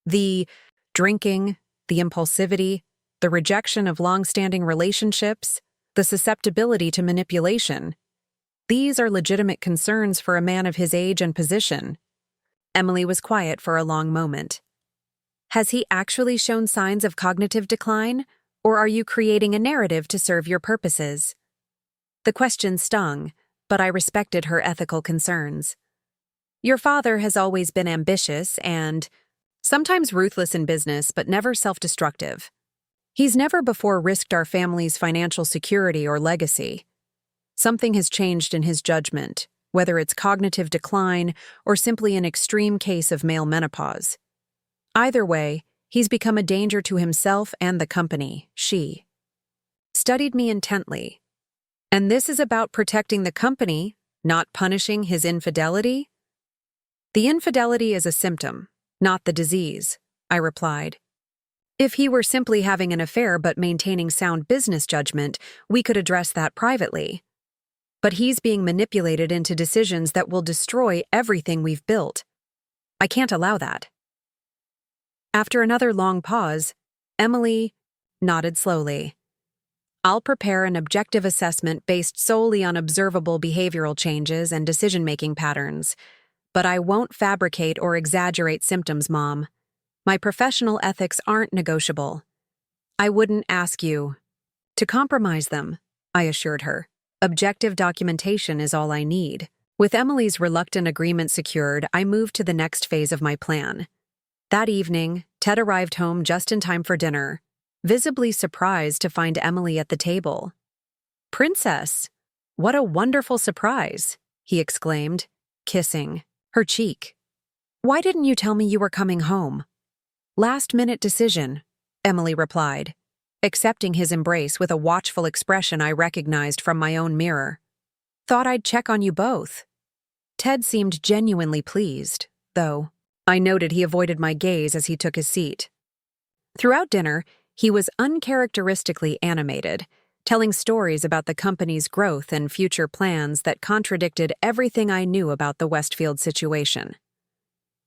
The drinking, the impulsivity, the rejection of long-standing relationships, the susceptibility to manipulation. These are legitimate concerns for a man of his age and position." Emily was quiet for a long moment. "Has he actually shown signs of cognitive decline, or are you creating a narrative to serve your purposes?" The question stung, but I respected her ethical concerns. "Your father has always been ambitious and sometimes ruthless in business, but never self-destructive. He's never before risked our family's financial security or legacy. Something has changed in his judgment, whether it's cognitive decline or simply an extreme case of male menopause. Either way, he's become a danger to himself and the company," she studied me intently. "And this is about protecting the company, not punishing his infidelity?" "The infidelity is a symptom, not the disease," I replied. "If he were simply having an affair but maintaining sound business judgment, we could address that privately. But he's being manipulated into decisions that will destroy everything we've built. I can't allow that." After another long pause, Emily nodded slowly. I'll prepare an objective assessment based solely on observable behavioral changes and decision-making patterns, but I won't fabricate or exaggerate symptoms, Mom. My professional ethics aren't negotiable. I wouldn't ask you to compromise them, I assured her. Objective documentation is all I need. With Emily's reluctant agreement secured, I moved to the next phase of my plan. That evening, Ted arrived home just in time for dinner, visibly surprised to find Emily at the table. "Princess, what a wonderful surprise," he exclaimed, kissing her cheek. "Why didn't you tell me you were coming home?" "Last-minute decision," Emily replied, accepting his embrace with a watchful expression I recognized from my own mirror. "Thought I'd check on you both." Ted seemed genuinely pleased, though I noted he avoided my gaze as he took his seat. Throughout dinner, he was uncharacteristically animated, telling stories about the company's growth and future plans that contradicted everything I knew about the Westfield situation.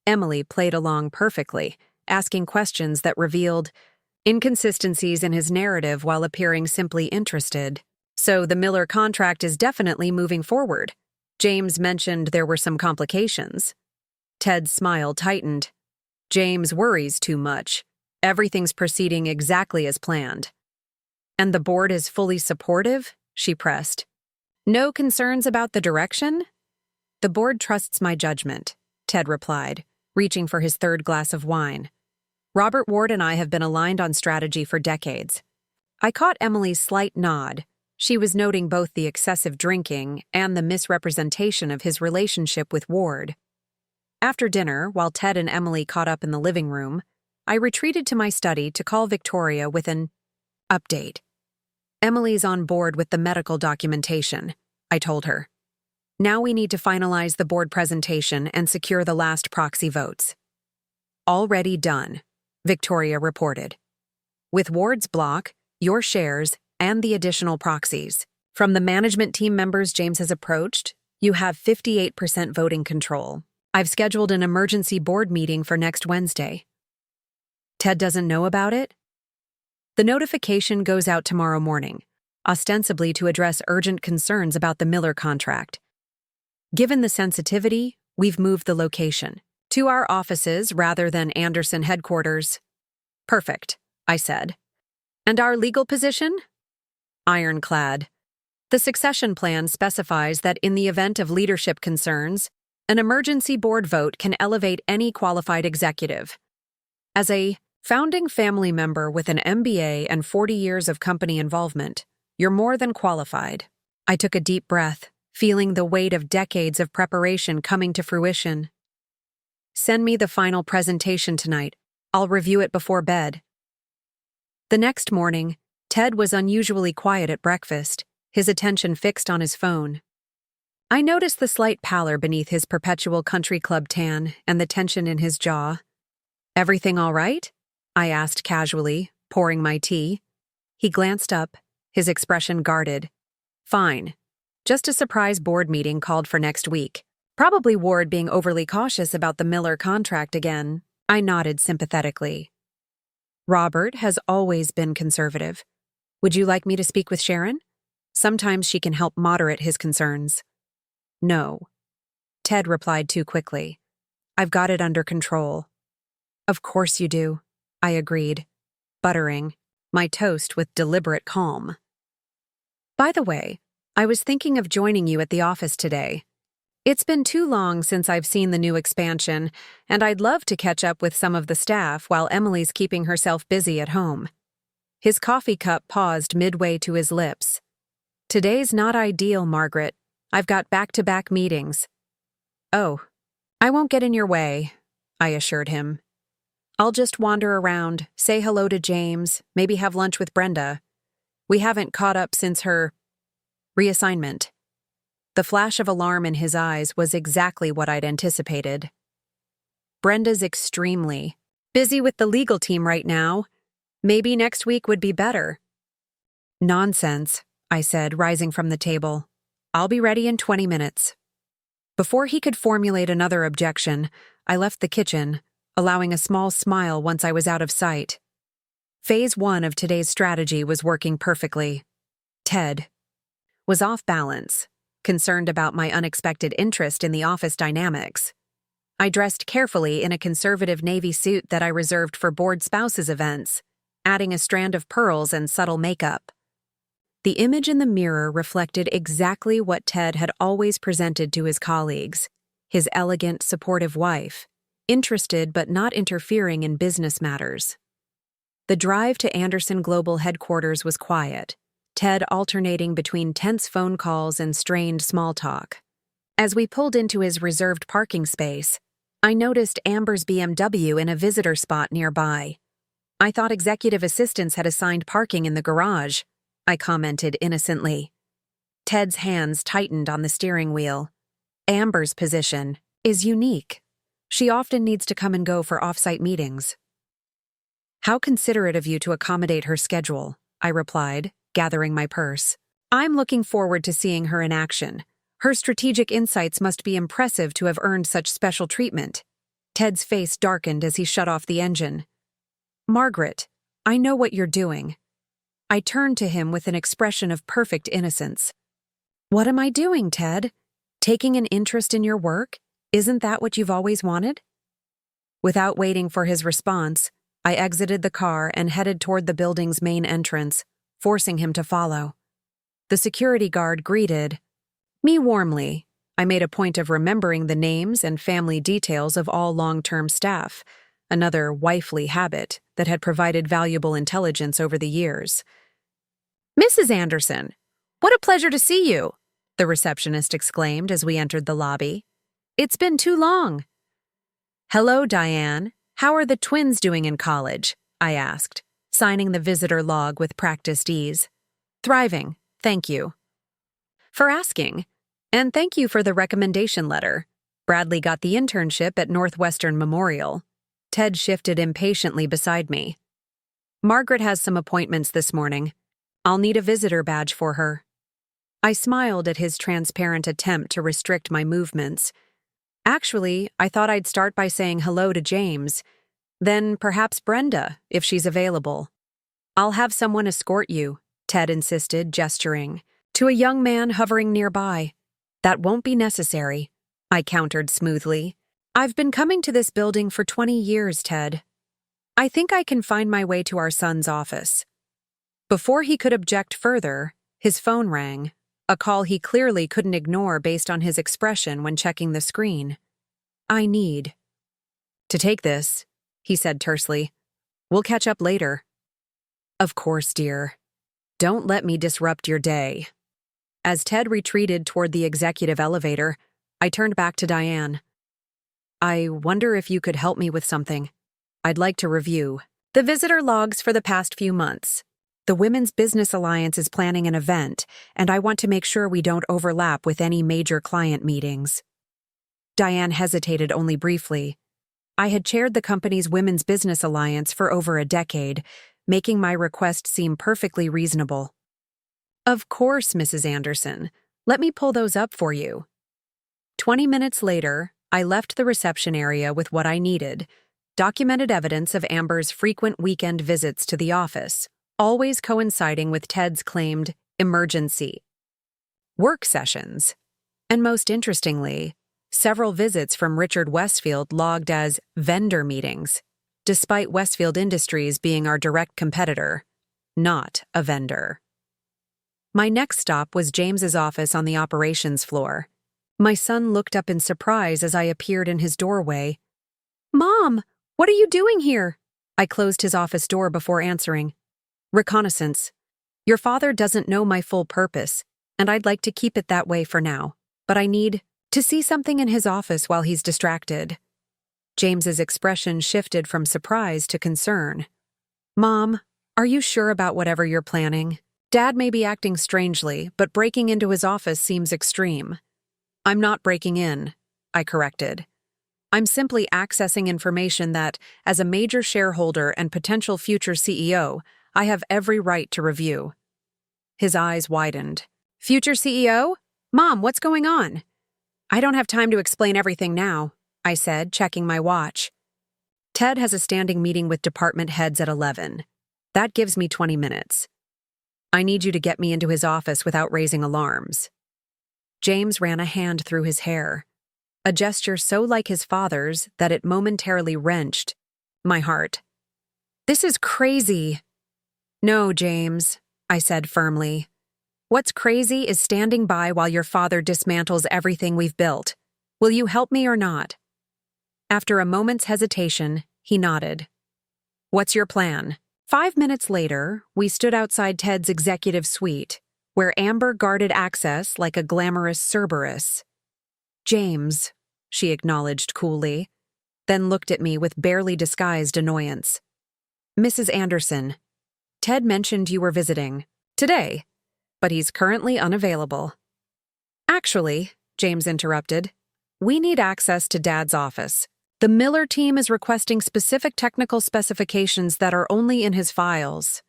Emily played along perfectly, asking questions that revealed inconsistencies in his narrative while appearing simply interested. "So the Miller contract is definitely moving forward. James mentioned there were some complications." Ted's smile tightened. "James worries too much. Everything's proceeding exactly as planned." "And the board is fully supportive?" she pressed. "No concerns about the direction?" "The board trusts my judgment," Ted replied, reaching for his third glass of wine. "Robert Ward and I have been aligned on strategy for decades." I caught Emily's slight nod. She was noting both the excessive drinking and the misrepresentation of his relationship with Ward. After dinner, while Ted and Emily caught up in the living room, I retreated to my study to call Victoria with an update. "Emily's on board with the medical documentation," I told her. "Now we need to finalize the board presentation and secure the last proxy votes." "Already done," Victoria reported. "With Ward's block, your shares, and the additional proxies. From the management team members James has approached, you have 58% voting control. I've scheduled an emergency board meeting for next Wednesday." "Ted doesn't know about it?" "The notification goes out tomorrow morning, ostensibly to address urgent concerns about the Miller contract. Given the sensitivity, we've moved the location to our offices rather than Anderson headquarters." "Perfect," I said. "And our legal position?" "Ironclad. The succession plan specifies that in the event of leadership concerns, an emergency board vote can elevate any qualified executive. As a founding family member with an MBA and 40 years of company involvement, you're more than qualified." I took a deep breath, feeling the weight of decades of preparation coming to fruition. "Send me the final presentation tonight. I'll review it before bed." The next morning, Ted was unusually quiet at breakfast, his attention fixed on his phone. I noticed the slight pallor beneath his perpetual country club tan and the tension in his jaw. "Everything all right?" I asked casually, pouring my tea. He glanced up, his expression guarded. "Fine. Just a surprise board meeting called for next week. Probably Ward being overly cautious about the Miller contract again." I nodded sympathetically. "Robert has always been conservative. Would you like me to speak with Sharon? Sometimes she can help moderate his concerns." "No." Ted replied too quickly. "I've got it under control." "Of course you do," I agreed, buttering my toast with deliberate calm. "By the way, I was thinking of joining you at the office today. It's been too long since I've seen the new expansion, and I'd love to catch up with some of the staff while Emily's keeping herself busy at home." His coffee cup paused midway to his lips. "Today's not ideal, Margaret. I've got back-to-back meetings." "Oh, I won't get in your way," I assured him. "I'll just wander around, say hello to James, maybe have lunch with Brenda. We haven't caught up since her reassignment." The flash of alarm in his eyes was exactly what I'd anticipated. "Brenda's extremely busy with the legal team right now. Maybe next week would be better." "Nonsense," I said, rising from the table. "I'll be ready in 20 minutes. Before he could formulate another objection, I left the kitchen, allowing a small smile once I was out of sight. Phase 1 of today's strategy was working perfectly. Ted was off balance, concerned about my unexpected interest in the office dynamics. I dressed carefully in a conservative navy suit that I reserved for bored spouses events, adding a strand of pearls and subtle makeup. The image in the mirror reflected exactly what Ted had always presented to his colleagues: his elegant, supportive wife, interested but not interfering in business matters. The drive to Anderson Global headquarters was quiet, Ted alternating between tense phone calls and strained small talk. As we pulled into his reserved parking space, I noticed Amber's BMW in a visitor spot nearby. "I thought executive assistants had assigned parking in the garage," I commented innocently. Ted's hands tightened on the steering wheel. "Amber's position is unique. She often needs to come and go for off-site meetings." "How considerate of you to accommodate her schedule," I replied, gathering my purse. "I'm looking forward to seeing her in action. Her strategic insights must be impressive to have earned such special treatment." Ted's face darkened as he shut off the engine. "Margaret, I know what you're doing." I turned to him with an expression of perfect innocence. "What am I doing, Ted? Taking an interest in your work? Isn't that what you've always wanted?" Without waiting for his response, I exited the car and headed toward the building's main entrance, forcing him to follow. The security guard greeted me warmly. I made a point of remembering the names and family details of all long-term staff, another wifely habit that had provided valuable intelligence over the years. "Mrs. Anderson, what a pleasure to see you," the receptionist exclaimed as we entered the lobby. "It's been too long." "Hello, Diane. How are the twins doing in college?" I asked, signing the visitor log with practiced ease. "Thriving, thank you." "For asking. And thank you for the recommendation letter. Bradley got the internship at Northwestern Memorial." Ted shifted impatiently beside me. "Margaret has some appointments this morning. I'll need a visitor badge for her." I smiled at his transparent attempt to restrict my movements. "Actually, I thought I'd start by saying hello to James. Then perhaps Brenda, if she's available." "I'll have someone escort you," Ted insisted, gesturing to a young man hovering nearby. "That won't be necessary," I countered smoothly. "I've been coming to this building for 20 years, Ted. I think I can find my way to our son's office." Before he could object further, his phone rang, a call he clearly couldn't ignore based on his expression when checking the screen. "I need to take this," he said tersely. "We'll catch up later." "Of course, dear. Don't let me disrupt your day." As Ted retreated toward the executive elevator, I turned back to Diane. "I wonder if you could help me with something. I'd like to review the visitor logs for the past few months. The Women's Business Alliance is planning an event, and I want to make sure we don't overlap with any major client meetings." Diane hesitated only briefly. I had chaired the company's Women's Business Alliance for over a decade, making my request seem perfectly reasonable. "Of course, Mrs. Anderson. Let me pull those up for you." 20 minutes later, I left the reception area with what I needed: documented evidence of Amber's frequent weekend visits to the office, always coinciding with Ted's claimed emergency work sessions, and most interestingly, several visits from Richard Westfield logged as vendor meetings, despite Westfield Industries being our direct competitor, not a vendor. My next stop was James's office on the operations floor. My son looked up in surprise as I appeared in his doorway. "Mom, what are you doing here?" I closed his office door before answering. "Reconnaissance. Your father doesn't know my full purpose, and I'd like to keep it that way for now, but I need to see something in his office while he's distracted." James's expression shifted from surprise to concern. "Mom, are you sure about whatever you're planning? Dad may be acting strangely, but breaking into his office seems extreme." "I'm not breaking in," I corrected. "I'm simply accessing information that, as a major shareholder and potential future CEO, I have every right to review." His eyes widened. "Future CEO? Mom, what's going on?" "I don't have time to explain everything now," I said, checking my watch. Ted has a standing meeting with department heads at 11. That gives me 20 minutes. I need you to get me into his office without raising alarms." James ran a hand through his hair, a gesture so like his father's that it momentarily wrenched my heart. "This is crazy." "No, James," I said firmly. "What's crazy is standing by while your father dismantles everything we've built. Will you help me or not?" After a moment's hesitation, he nodded. "What's your plan?" 5 minutes later, we stood outside Ted's executive suite, where Amber guarded access like a glamorous Cerberus. "James," she acknowledged coolly, then looked at me with barely disguised annoyance. "Mrs. Anderson, Ted mentioned you were visiting today, but he's currently unavailable." "Actually," James interrupted, "we need access to Dad's office. The Miller team is requesting specific technical specifications that are only in his files."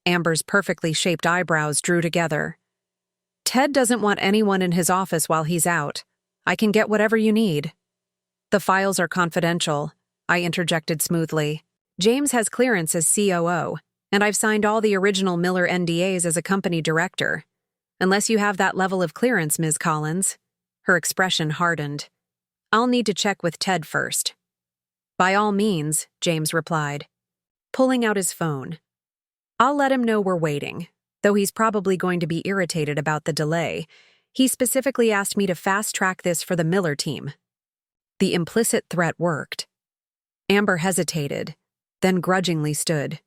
Amber's perfectly shaped eyebrows drew together. "Ted doesn't want anyone in his office while he's out. I can get whatever you need." "The files are confidential," I interjected smoothly. "James has clearance as COO, and I've signed all the original Miller NDAs as a company director. Unless you have that level of clearance, Ms. Collins." Her expression hardened. "I'll need to check with Ted first." "By all means," James replied, pulling out his phone. "I'll let him know we're waiting, though he's probably going to be irritated about the delay. He specifically asked me to fast-track this for the Miller team." The implicit threat worked. Amber hesitated, then grudgingly stood.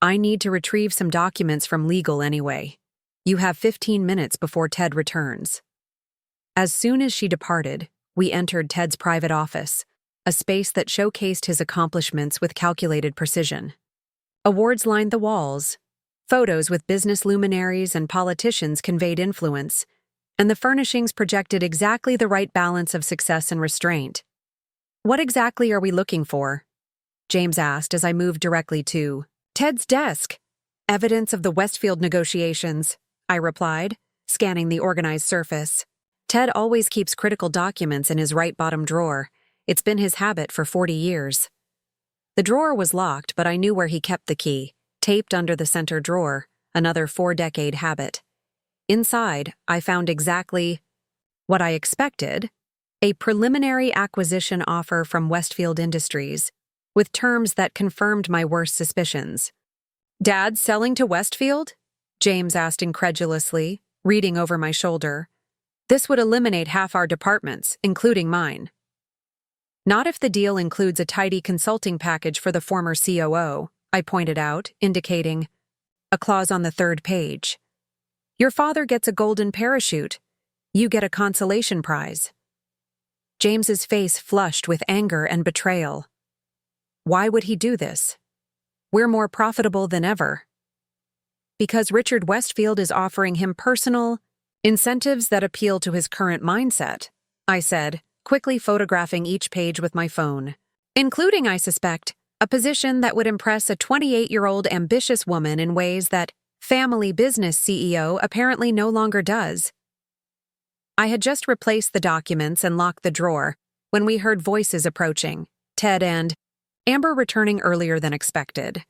"I need to retrieve some documents from legal anyway. You have 15 minutes before Ted returns." As soon as she departed, we entered Ted's private office, a space that showcased his accomplishments with calculated precision. Awards lined the walls, photos with business luminaries and politicians conveyed influence, and the furnishings projected exactly the right balance of success and restraint. "What exactly are we looking for?" James asked as I moved directly to Ted's desk. "Evidence of the Westfield negotiations," I replied, scanning the organized surface. "Ted always keeps critical documents in his right bottom drawer. It's been his habit for 40 years. The drawer was locked, but I knew where he kept the key, taped under the center drawer, another 4-decade habit. Inside, I found exactly what I expected, a preliminary acquisition offer from Westfield Industries, with terms that confirmed my worst suspicions. "Dad's selling to Westfield?" James asked incredulously, reading over my shoulder. "This would eliminate half our departments, including mine." "Not if the deal includes a tidy consulting package for the former COO, I pointed out, indicating a clause on the 3rd page. "Your father gets a golden parachute. You get a consolation prize." James's face flushed with anger and betrayal. "Why would he do this? We're more profitable than ever." "Because Richard Westfield is offering him personal incentives that appeal to his current mindset," I said, quickly photographing each page with my phone. "Including, I suspect, a position that would impress a 28-year-old ambitious woman in ways that family business CEO apparently no longer does." I had just replaced the documents and locked the drawer when we heard voices approaching, Ted and Amber returning earlier than expected.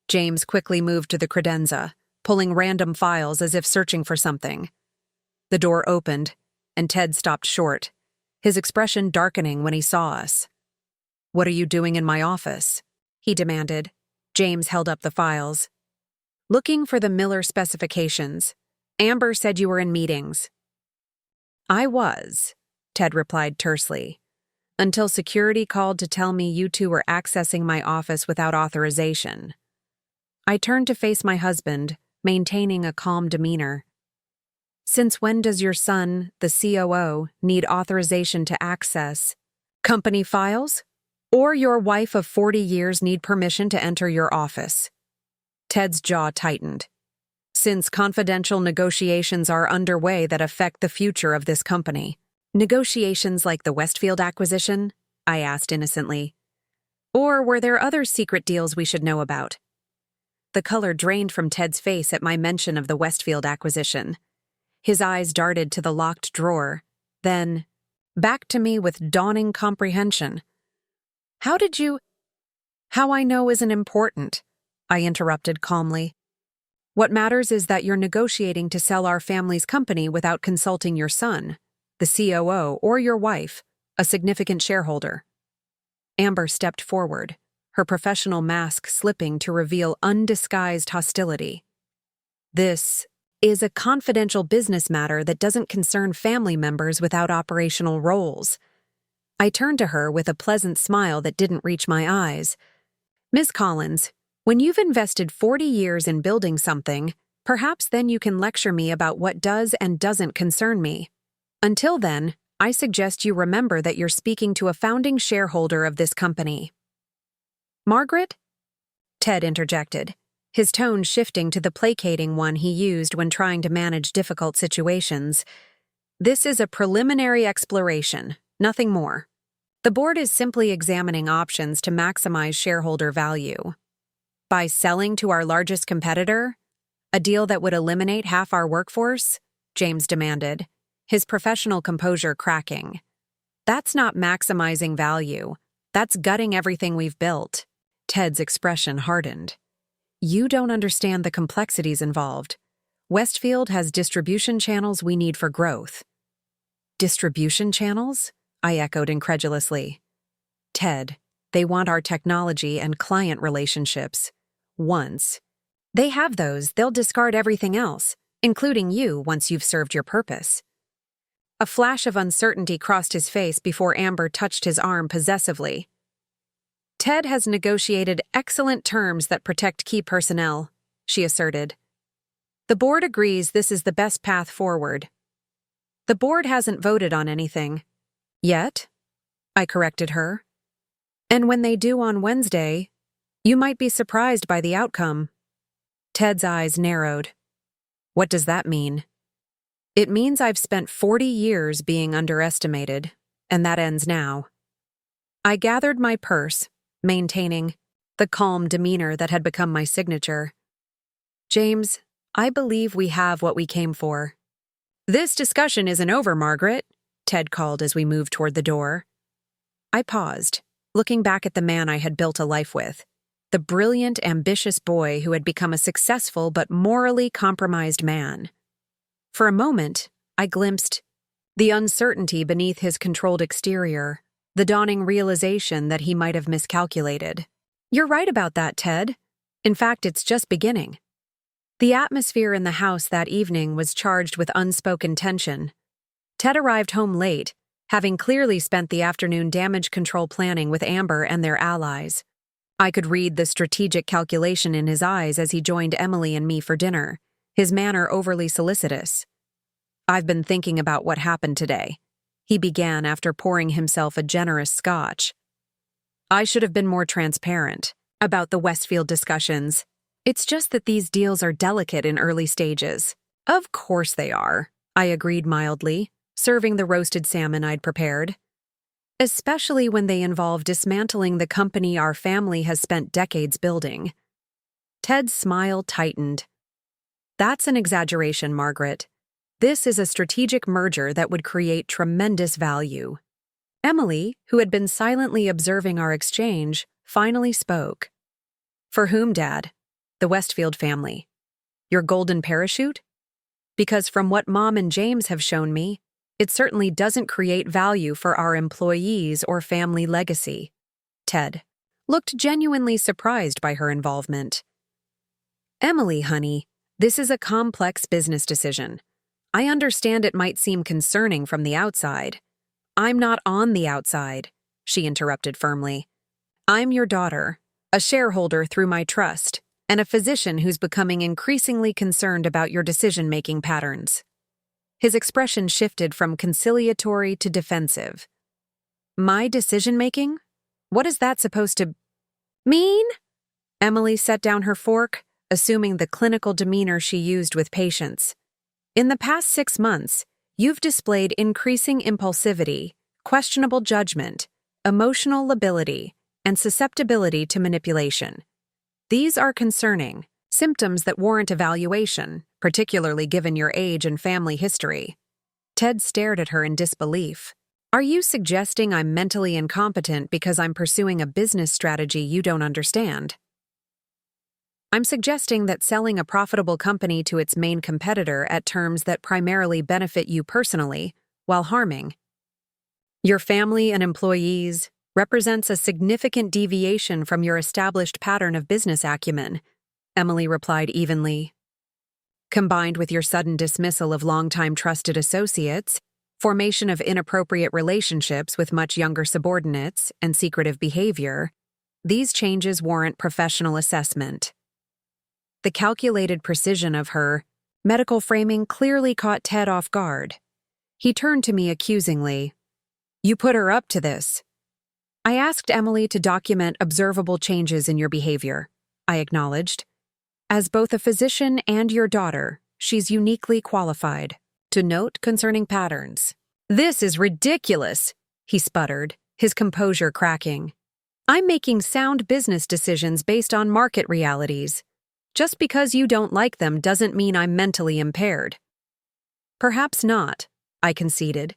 James quickly moved to the credenza, pulling random files as if searching for something. The door opened, and Ted stopped short, his expression darkening when he saw us. "What are you doing in my office?" he demanded. James held up the files. "Looking for the Miller specifications. Amber said you were in meetings." "I was," Ted replied tersely, "until security called to tell me you two were accessing my office without authorization." I turned to face my husband, maintaining a calm demeanor. "Since when does your son, the COO, need authorization to access company files? Or your wife of 40 years need permission to enter your office?" Ted's jaw tightened. "Since confidential negotiations are underway that affect the future of this company." "Negotiations like the Westfield acquisition?" I asked innocently. "Or were there other secret deals we should know about?" The color drained from Ted's face at my mention of the Westfield acquisition. His eyes darted to the locked drawer, then back to me with dawning comprehension. How did you— How I know isn't important, I interrupted calmly. What matters is that you're negotiating to sell our family's company without consulting your son, the COO, or your wife, a significant shareholder. Amber stepped forward, her professional mask slipping to reveal undisguised hostility. This is a confidential business matter that doesn't concern family members without operational roles. I turned to her with a pleasant smile that didn't reach my eyes. Ms. Collins, when you've invested 40 years in building something, perhaps then you can lecture me about what does and doesn't concern me. Until then, I suggest you remember that you're speaking to a founding shareholder of this company. Margaret? Ted interjected, his tone shifting to the placating one he used when trying to manage difficult situations. This is a preliminary exploration, nothing more. The board is simply examining options to maximize shareholder value. By selling to our largest competitor? A deal that would eliminate half our workforce? James demanded, his professional composure cracking. That's not maximizing value. That's gutting everything we've built. Ted's expression hardened. You don't understand the complexities involved. Westfield has distribution channels we need for growth. Distribution channels? I echoed incredulously. Ted, they want our technology and client relationships. Once they have those, they'll discard everything else, including you, once you've served your purpose. A flash of uncertainty crossed his face before Amber touched his arm possessively. Ted has negotiated excellent terms that protect key personnel, she asserted. The board agrees this is the best path forward. The board hasn't voted on anything. Yet? I corrected her. And when they do on Wednesday, you might be surprised by the outcome. Ted's eyes narrowed. What does that mean? It means I've spent 40 years being underestimated, and that ends now. I gathered my purse, maintaining the calm demeanor that had become my signature. James, I believe we have what we came for. This discussion isn't over, Margaret, Ted called as we moved toward the door. I paused, looking back at the man I had built a life with, the brilliant, ambitious boy who had become a successful but morally compromised man. For a moment, I glimpsed the uncertainty beneath his controlled exterior, the dawning realization that he might have miscalculated. You're right about that, Ted. In fact, it's just beginning. The atmosphere in the house that evening was charged with unspoken tension. Ted arrived home late, having clearly spent the afternoon damage control planning with Amber and their allies. I could read the strategic calculation in his eyes as he joined Emily and me for dinner, his manner overly solicitous. I've been thinking about what happened today, he began after pouring himself a generous scotch. I should have been more transparent about the Westfield discussions. It's just that these deals are delicate in early stages. Of course they are, I agreed mildly, serving the roasted salmon I'd prepared. Especially when they involve dismantling the company our family has spent decades building. Ted's smile tightened. That's an exaggeration, Margaret. This is a strategic merger that would create tremendous value. Emily, who had been silently observing our exchange, finally spoke. For whom, Dad? The Westfield family. Your golden parachute? Because from what Mom and James have shown me, it certainly doesn't create value for our employees or family legacy. Ted looked genuinely surprised by her involvement. Emily, honey, this is a complex business decision. I understand it might seem concerning from the outside. I'm not on the outside, she interrupted firmly. I'm your daughter, a shareholder through my trust, and a physician who's becoming increasingly concerned about your decision-making patterns. His expression shifted from conciliatory to defensive. My decision-making? What is that supposed to mean? Emily set down her fork, assuming the clinical demeanor she used with patients. In the past 6 months, you've displayed increasing impulsivity, questionable judgment, emotional lability, and susceptibility to manipulation. These are concerning, symptoms that warrant evaluation, particularly given your age and family history. Ted stared at her in disbelief. Are you suggesting I'm mentally incompetent because I'm pursuing a business strategy you don't understand? I'm suggesting that selling a profitable company to its main competitor at terms that primarily benefit you personally, while harming your family and employees, represents a significant deviation from your established pattern of business acumen, Emily replied evenly. Combined with your sudden dismissal of longtime trusted associates, formation of inappropriate relationships with much younger subordinates, and secretive behavior, these changes warrant professional assessment. The calculated precision of her medical framing clearly caught Ted off guard. He turned to me accusingly. You put her up to this. I asked Emily to document observable changes in your behavior, I acknowledged. As both a physician and your daughter, she's uniquely qualified to note concerning patterns. This is ridiculous, he sputtered, his composure cracking. I'm making sound business decisions based on market realities. Just because you don't like them doesn't mean I'm mentally impaired. Perhaps not, I conceded.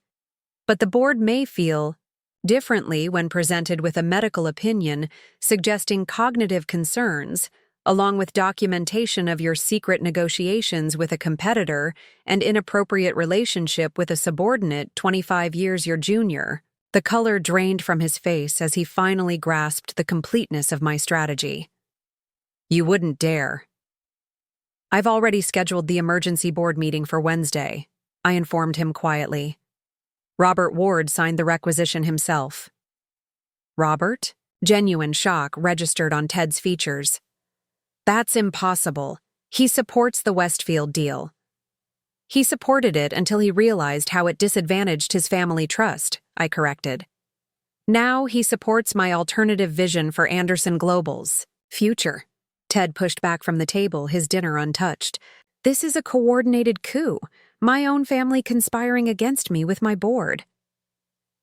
But the board may feel differently when presented with a medical opinion suggesting cognitive concerns, along with documentation of your secret negotiations with a competitor and inappropriate relationship with a subordinate 25 years your junior. The color drained from his face as he finally grasped the completeness of my strategy. You wouldn't dare. I've already scheduled the emergency board meeting for Wednesday, I informed him quietly. Robert Ward signed the requisition himself. Robert? Genuine shock registered on Ted's features. That's impossible. He supports the Westfield deal. He supported it until he realized how it disadvantaged his family trust, I corrected. Now he supports my alternative vision for Anderson Global's future. Ted pushed back from the table, his dinner untouched. This is a coordinated coup, my own family conspiring against me with my board.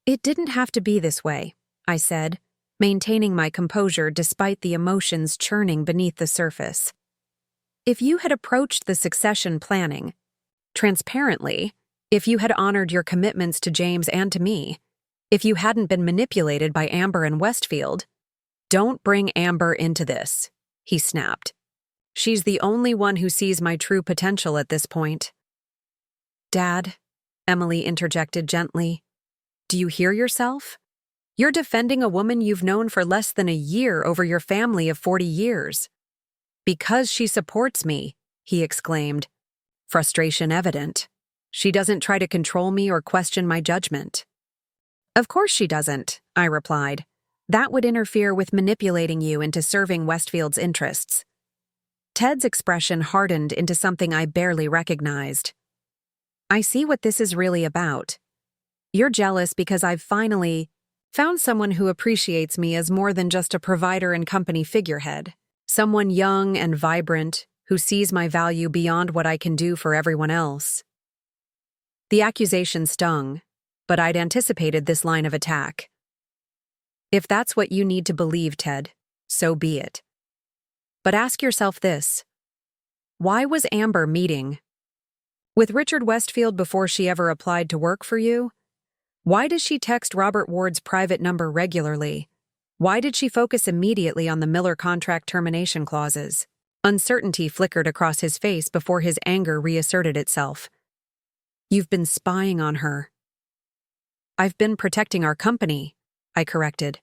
It didn't have to be this way, I said, maintaining my composure despite the emotions churning beneath the surface. If you had approached the succession planning transparently, if you had honored your commitments to James and to me, if you hadn't been manipulated by Amber and Westfield, don't bring Amber into this, he snapped. She's the only one who sees my true potential at this point. Dad, Emily interjected gently, do you hear yourself? You're defending a woman you've known for less than a year over your family of 40 years. Because she supports me, he exclaimed, frustration evident. She doesn't try to control me or question my judgment. Of course she doesn't, I replied. That would interfere with manipulating you into serving Westfield's interests. Ted's expression hardened into something I barely recognized. I see what this is really about. You're jealous because I've finally found someone who appreciates me as more than just a provider and company figurehead. Someone young and vibrant who sees my value beyond what I can do for everyone else. The accusation stung, but I'd anticipated this line of attack. If that's what you need to believe, Ted, so be it. But ask yourself this. Why was Amber meeting with Richard Westfield before she ever applied to work for you? Why does she text Robert Ward's private number regularly? Why did she focus immediately on the Miller contract termination clauses? Uncertainty flickered across his face before his anger reasserted itself. You've been spying on her. I've been protecting our company, I corrected.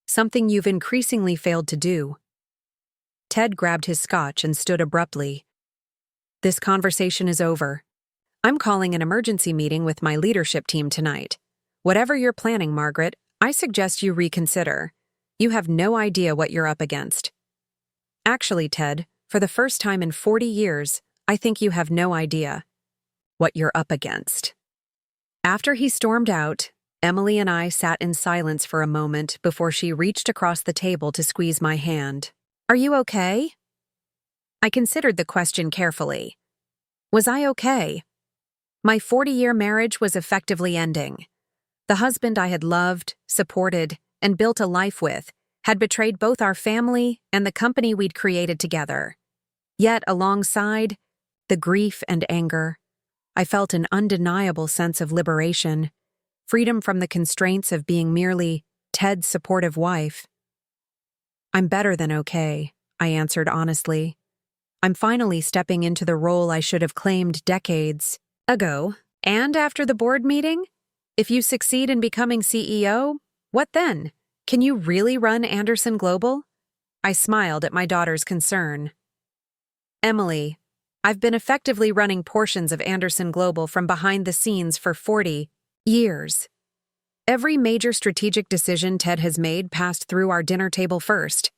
Something you've increasingly failed to do. Ted grabbed his scotch and stood abruptly. This conversation is over. I'm calling an emergency meeting with my leadership team tonight. Whatever you're planning, Margaret, I suggest you reconsider. You have no idea what you're up against. Actually, Ted, for the first time in 40 years, I think you have no idea what you're up against. After he stormed out, Emily and I sat in silence for a moment before she reached across the table to squeeze my hand. Are you okay? I considered the question carefully. Was I okay? My 40-year marriage was effectively ending. The husband I had loved, supported, and built a life with had betrayed both our family and the company we'd created together. Yet, alongside the grief and anger, I felt an undeniable sense of liberation. freedom from the constraints of being merely Ted's supportive wife. "I'm better than okay," I answered honestly. "I'm finally stepping into the role I should have claimed decades ago. And after the board meeting? If you succeed in becoming CEO, what then? Can you really run Anderson Global?" I smiled at my daughter's concern. "Emily, I've been effectively running portions of Anderson Global from behind the scenes for 40 years. Every major strategic decision Ted has made passed through our dinner table first.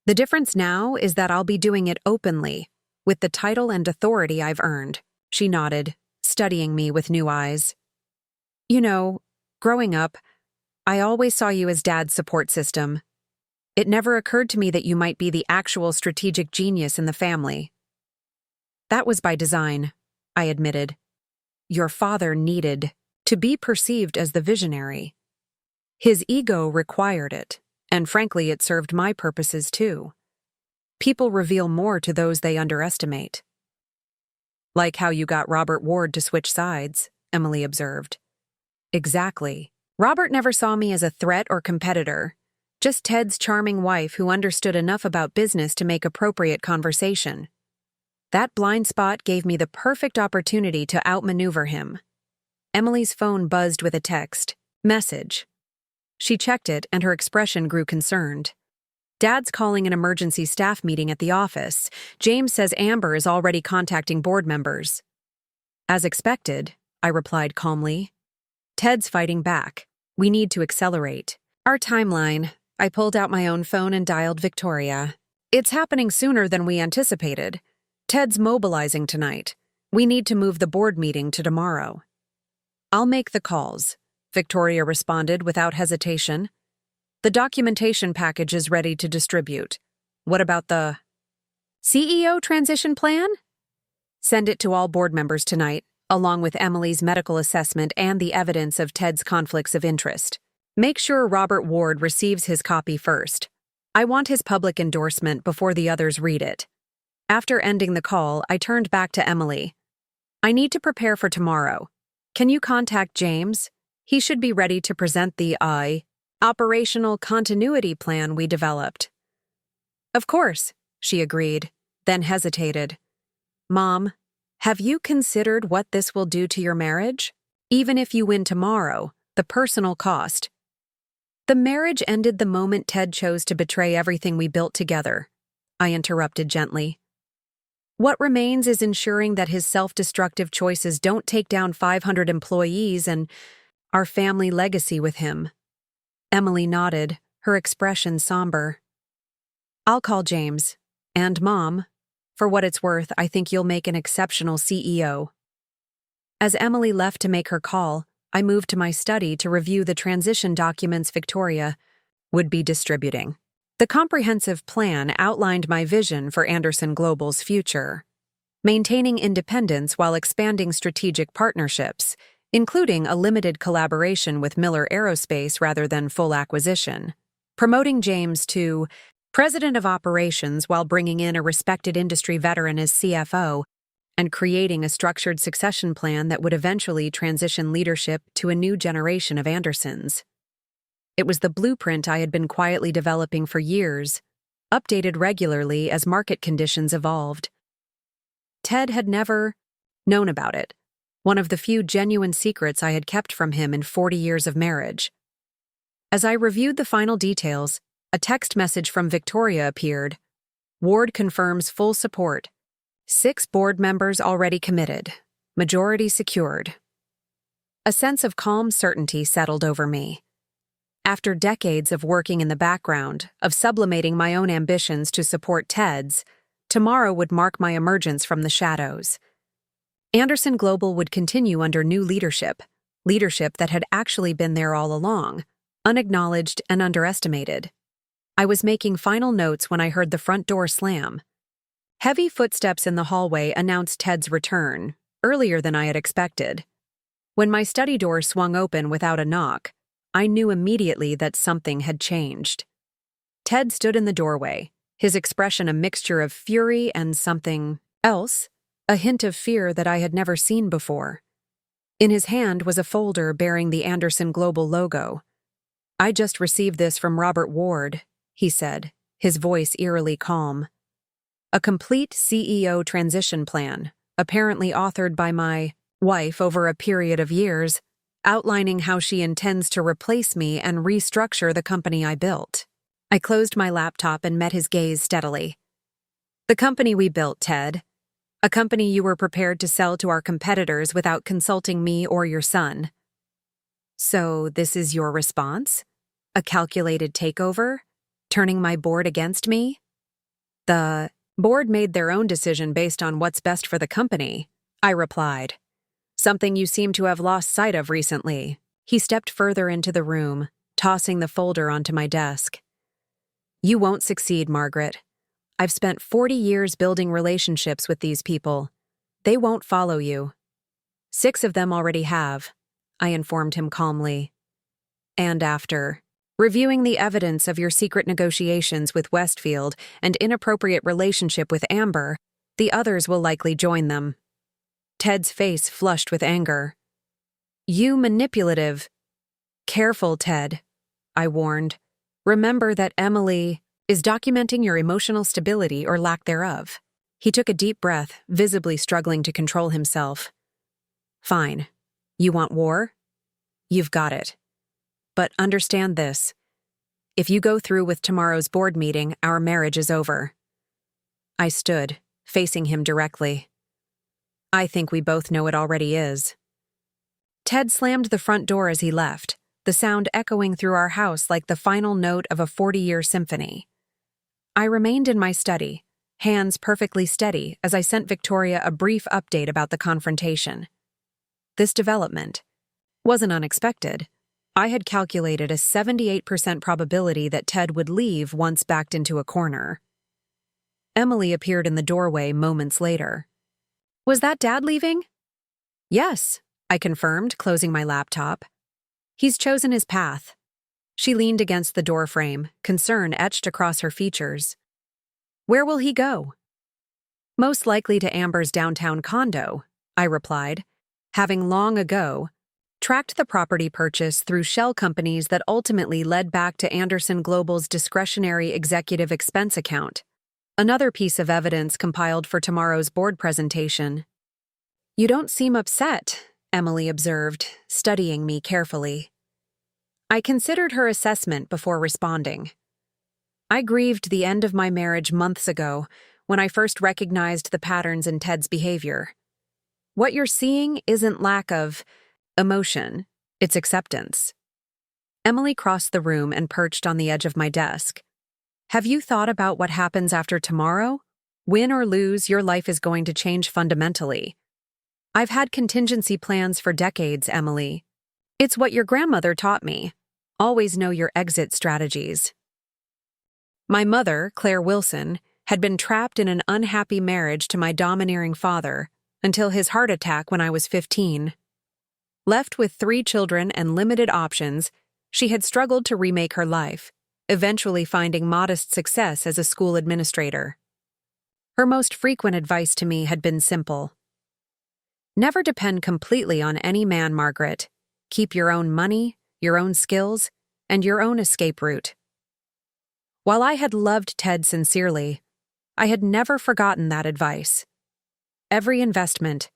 The difference now is that I'll be doing it openly, with the title and authority I've earned." She nodded, studying me with new eyes. "You know, growing up, I always saw you as Dad's support system. It never occurred to me that you might be the actual strategic genius in the family." "That was by design," I admitted. "Your father needed to be perceived as the visionary. His ego required it, and frankly, it served my purposes too. People reveal more to those they underestimate." "Like how you got Robert Ward to switch sides," Emily observed. "Exactly. Robert never saw me as a threat or competitor, just Ted's charming wife who understood enough about business to make appropriate conversation. That blind spot gave me the perfect opportunity to outmaneuver him." Emily's phone buzzed with a text message. She checked it, and her expression grew concerned. "Dad's calling an emergency staff meeting at the office. James says Amber is already contacting board members." "As expected," I replied calmly. "Ted's fighting back. We need to accelerate our timeline." I pulled out my own phone and dialed Victoria. "It's happening sooner than we anticipated. Ted's mobilizing tonight. We need to move the board meeting to tomorrow." "I'll make the calls," Victoria responded without hesitation. "The documentation package is ready to distribute. What about the CEO transition plan?" "Send it to all board members tonight, along with Emily's medical assessment and the evidence of Ted's conflicts of interest. Make sure Robert Ward receives his copy first. I want his public endorsement before the others read it." After ending the call, I turned back to Emily. "I need to prepare for tomorrow. Can you contact James? He should be ready to present the operational continuity plan we developed." "Of course," she agreed, then hesitated. "Mom, have you considered what this will do to your marriage? Even if you win tomorrow, the personal cost." "The marriage ended the moment Ted chose to betray everything we built together," I interrupted gently. "What remains is ensuring that his self-destructive choices don't take down 500 employees and our family legacy with him." Emily nodded, her expression somber. "I'll call James. And Mom, for what it's worth, I think you'll make an exceptional CEO." As Emily left to make her call, I moved to my study to review the transition documents Victoria would be distributing. The comprehensive plan outlined my vision for Anderson Global's future, maintaining independence while expanding strategic partnerships, including a limited collaboration with Miller Aerospace rather than full acquisition, promoting James to President of Operations while bringing in a respected industry veteran as CFO, and creating a structured succession plan that would eventually transition leadership to a new generation of Andersons. It was the blueprint I had been quietly developing for years, updated regularly as market conditions evolved. Ted had never known about it, one of the few genuine secrets I had kept from him in 40 years of marriage. As I reviewed the final details, a text message from Victoria appeared. "Ward confirms full support. 6 board members already committed. Majority secured." A sense of calm certainty settled over me. After decades of working in the background, of sublimating my own ambitions to support Ted's, tomorrow would mark my emergence from the shadows. Anderson Global would continue under new leadership that had actually been there all along, unacknowledged and underestimated. I was making final notes when I heard the front door slam. Heavy footsteps in the hallway announced Ted's return, earlier than I had expected. When my study door swung open without a knock, I knew immediately that something had changed. Ted stood in the doorway, his expression a mixture of fury and something else, a hint of fear that I had never seen before. In his hand was a folder bearing the Anderson Global logo. "I just received this from Robert Ward," he said, his voice eerily calm. "A complete CEO transition plan, apparently authored by my wife over a period of years, outlining how she intends to replace me and restructure the company I built." I closed my laptop and met his gaze steadily. "The company we built, Ted. A company you were prepared to sell to our competitors without consulting me or your son. So this is your response? A calculated takeover? Turning my board against me?" "The board made their own decision based on what's best for the company," I replied. "Something you seem to have lost sight of recently." He stepped further into the room, tossing the folder onto my desk. "You won't succeed, Margaret. I've spent 40 years building relationships with these people. They won't follow you." "6 of them already have," I informed him calmly. "And after reviewing the evidence of your secret negotiations with Westfield and inappropriate relationship with Amber, the others will likely join them." Ted's face flushed with anger. "You manipulative—" "Careful, Ted," I warned. "Remember that Emily is documenting your emotional stability or lack thereof." He took a deep breath, visibly struggling to control himself. "Fine. You want war? You've got it. But understand this. If you go through with tomorrow's board meeting, our marriage is over." I stood, facing him directly. "I think we both know it already is." Ted slammed the front door as he left, the sound echoing through our house like the final note of a 40-year symphony. I remained in my study, hands perfectly steady as I sent Victoria a brief update about the confrontation. This development wasn't unexpected. I had calculated a 78% probability that Ted would leave once backed into a corner. Emily appeared in the doorway moments later. "Was that Dad leaving?" "Yes," I confirmed, closing my laptop. "He's chosen his path." She leaned against the doorframe, concern etched across her features. "Where will he go?" "Most likely to Amber's downtown condo," I replied, having long ago tracked the property purchase through shell companies that ultimately led back to Anderson Global's discretionary executive expense account. Another piece of evidence compiled for tomorrow's board presentation. "You don't seem upset," Emily observed, studying me carefully. I considered her assessment before responding. "I grieved the end of my marriage months ago when I first recognized the patterns in Ted's behavior. What you're seeing isn't lack of emotion, it's acceptance." Emily crossed the room and perched on the edge of my desk. "Have you thought about what happens after tomorrow? Win or lose, your life is going to change fundamentally. I've had contingency plans for decades, Emily. It's what your grandmother taught me. Always know your exit strategies." My mother, Claire Wilson, had been trapped in an unhappy marriage to my domineering father until his heart attack when I was 15. Left with 3 children and limited options, she had struggled to remake her life, eventually finding modest success as a school administrator. Her most frequent advice to me had been simple. "Never depend completely on any man, Margaret. Keep your own money, your own skills, and your own escape route." While I had loved Ted sincerely, I had never forgotten that advice. Every investment,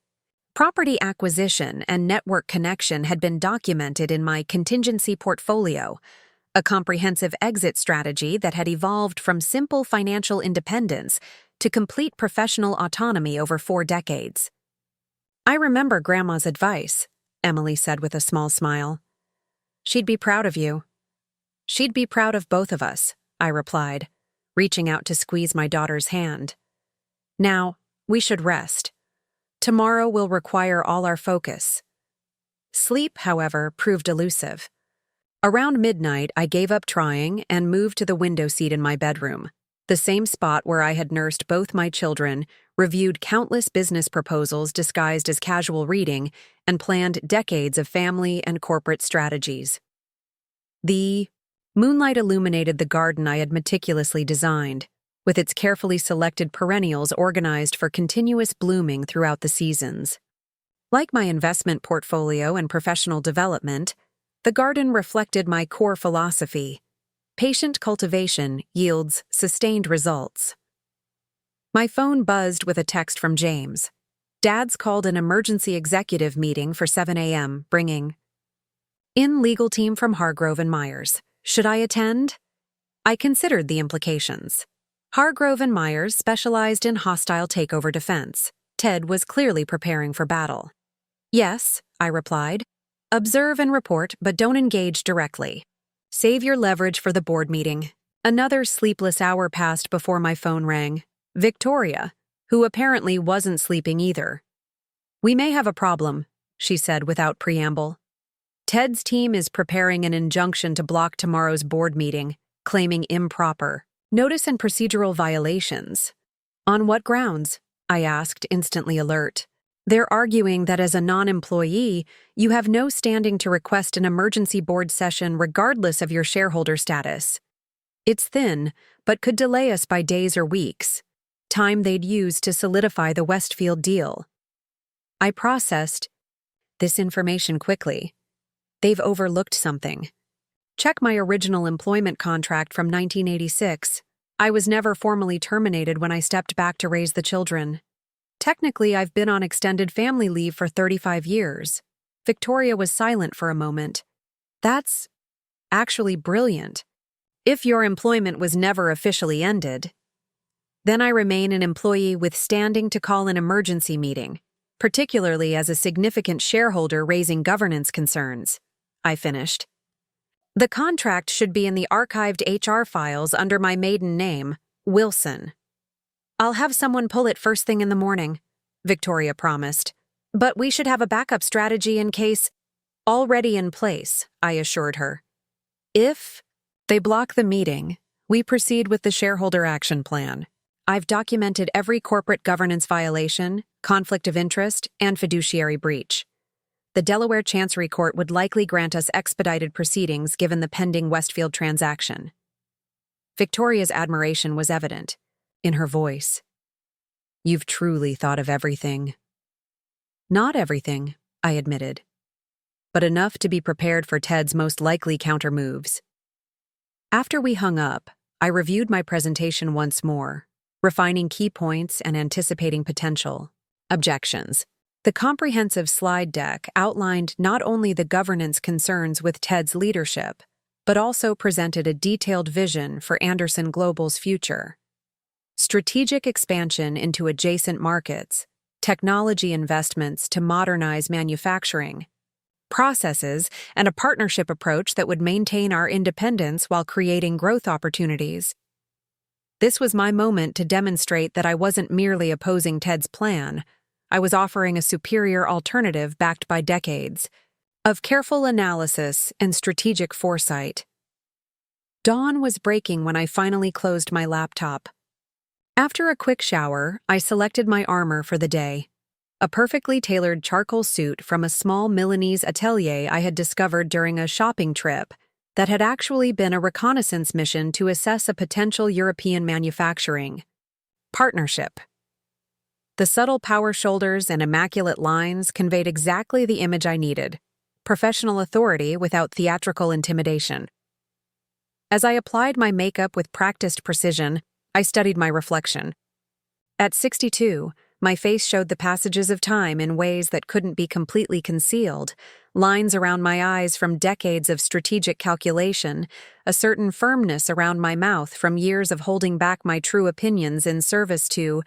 property acquisition, and network connection had been documented in my contingency portfolio, a comprehensive exit strategy that had evolved from simple financial independence to complete professional autonomy over 4 decades. "I remember Grandma's advice," Emily said with a small smile. "She'd be proud of you." "She'd be proud of both of us," I replied, reaching out to squeeze my daughter's hand. "Now, we should rest. Tomorrow will require all our focus." Sleep, however, proved elusive. Around midnight, I gave up trying and moved to the window seat in my bedroom, the same spot where I had nursed both my children, reviewed countless business proposals disguised as casual reading, and planned decades of family and corporate strategies. The moonlight illuminated the garden I had meticulously designed, with its carefully selected perennials organized for continuous blooming throughout the seasons. Like my investment portfolio and professional development, the garden reflected my core philosophy. Patient cultivation yields sustained results. My phone buzzed with a text from James. Dad's called an emergency executive meeting for 7 a.m., bringing in legal team from Hargrove and Myers. Should I attend? I considered the implications. Hargrove and Myers specialized in hostile takeover defense. Ted was clearly preparing for battle. Yes, I replied. Observe and report, but don't engage directly. Save your leverage for the board meeting. Another sleepless hour passed before my phone rang. Victoria, who apparently wasn't sleeping either. We may have a problem, she said without preamble. Ted's team is preparing an injunction to block tomorrow's board meeting, claiming improper notice and procedural violations. On what grounds? I asked, instantly alert. They're arguing that as a non-employee, you have no standing to request an emergency board session regardless of your shareholder status. It's thin, but could delay us by days or weeks, time they'd use to solidify the Westfield deal. I processed this information quickly. They've overlooked something. Check my original employment contract from 1986. I was never formally terminated when I stepped back to raise the children. Technically, I've been on extended family leave for 35 years. Victoria was silent for a moment. That's actually brilliant. If your employment was never officially ended, then I remain an employee with standing to call an emergency meeting, particularly as a significant shareholder raising governance concerns. I finished. The contract should be in the archived HR files under my maiden name, Wilson. I'll have someone pull it first thing in the morning, Victoria promised. But we should have a backup strategy in case. Already in place, I assured her. If they block the meeting, we proceed with the shareholder action plan. I've documented every corporate governance violation, conflict of interest, and fiduciary breach. The Delaware Chancery Court would likely grant us expedited proceedings given the pending Westfield transaction. Victoria's admiration was evident in her voice. You've truly thought of everything. Not everything, I admitted, but enough to be prepared for Ted's most likely counter-moves. After we hung up, I reviewed my presentation once more, refining key points and anticipating potential objections. The comprehensive slide deck outlined not only the governance concerns with Ted's leadership, but also presented a detailed vision for Anderson Global's future. Strategic expansion into adjacent markets, technology investments to modernize manufacturing, processes, and a partnership approach that would maintain our independence while creating growth opportunities. This was my moment to demonstrate that I wasn't merely opposing Ted's plan. I was offering a superior alternative backed by decades of careful analysis and strategic foresight. Dawn was breaking when I finally closed my laptop. After a quick shower, I selected my armor for the day. A perfectly tailored charcoal suit from a small Milanese atelier I had discovered during a shopping trip that had actually been a reconnaissance mission to assess a potential European manufacturing partnership. The subtle power shoulders and immaculate lines conveyed exactly the image I needed: professional authority without theatrical intimidation. As I applied my makeup with practiced precision, I studied my reflection. At 62, my face showed the passages of time in ways that couldn't be completely concealed, lines around my eyes from decades of strategic calculation, a certain firmness around my mouth from years of holding back my true opinions in service to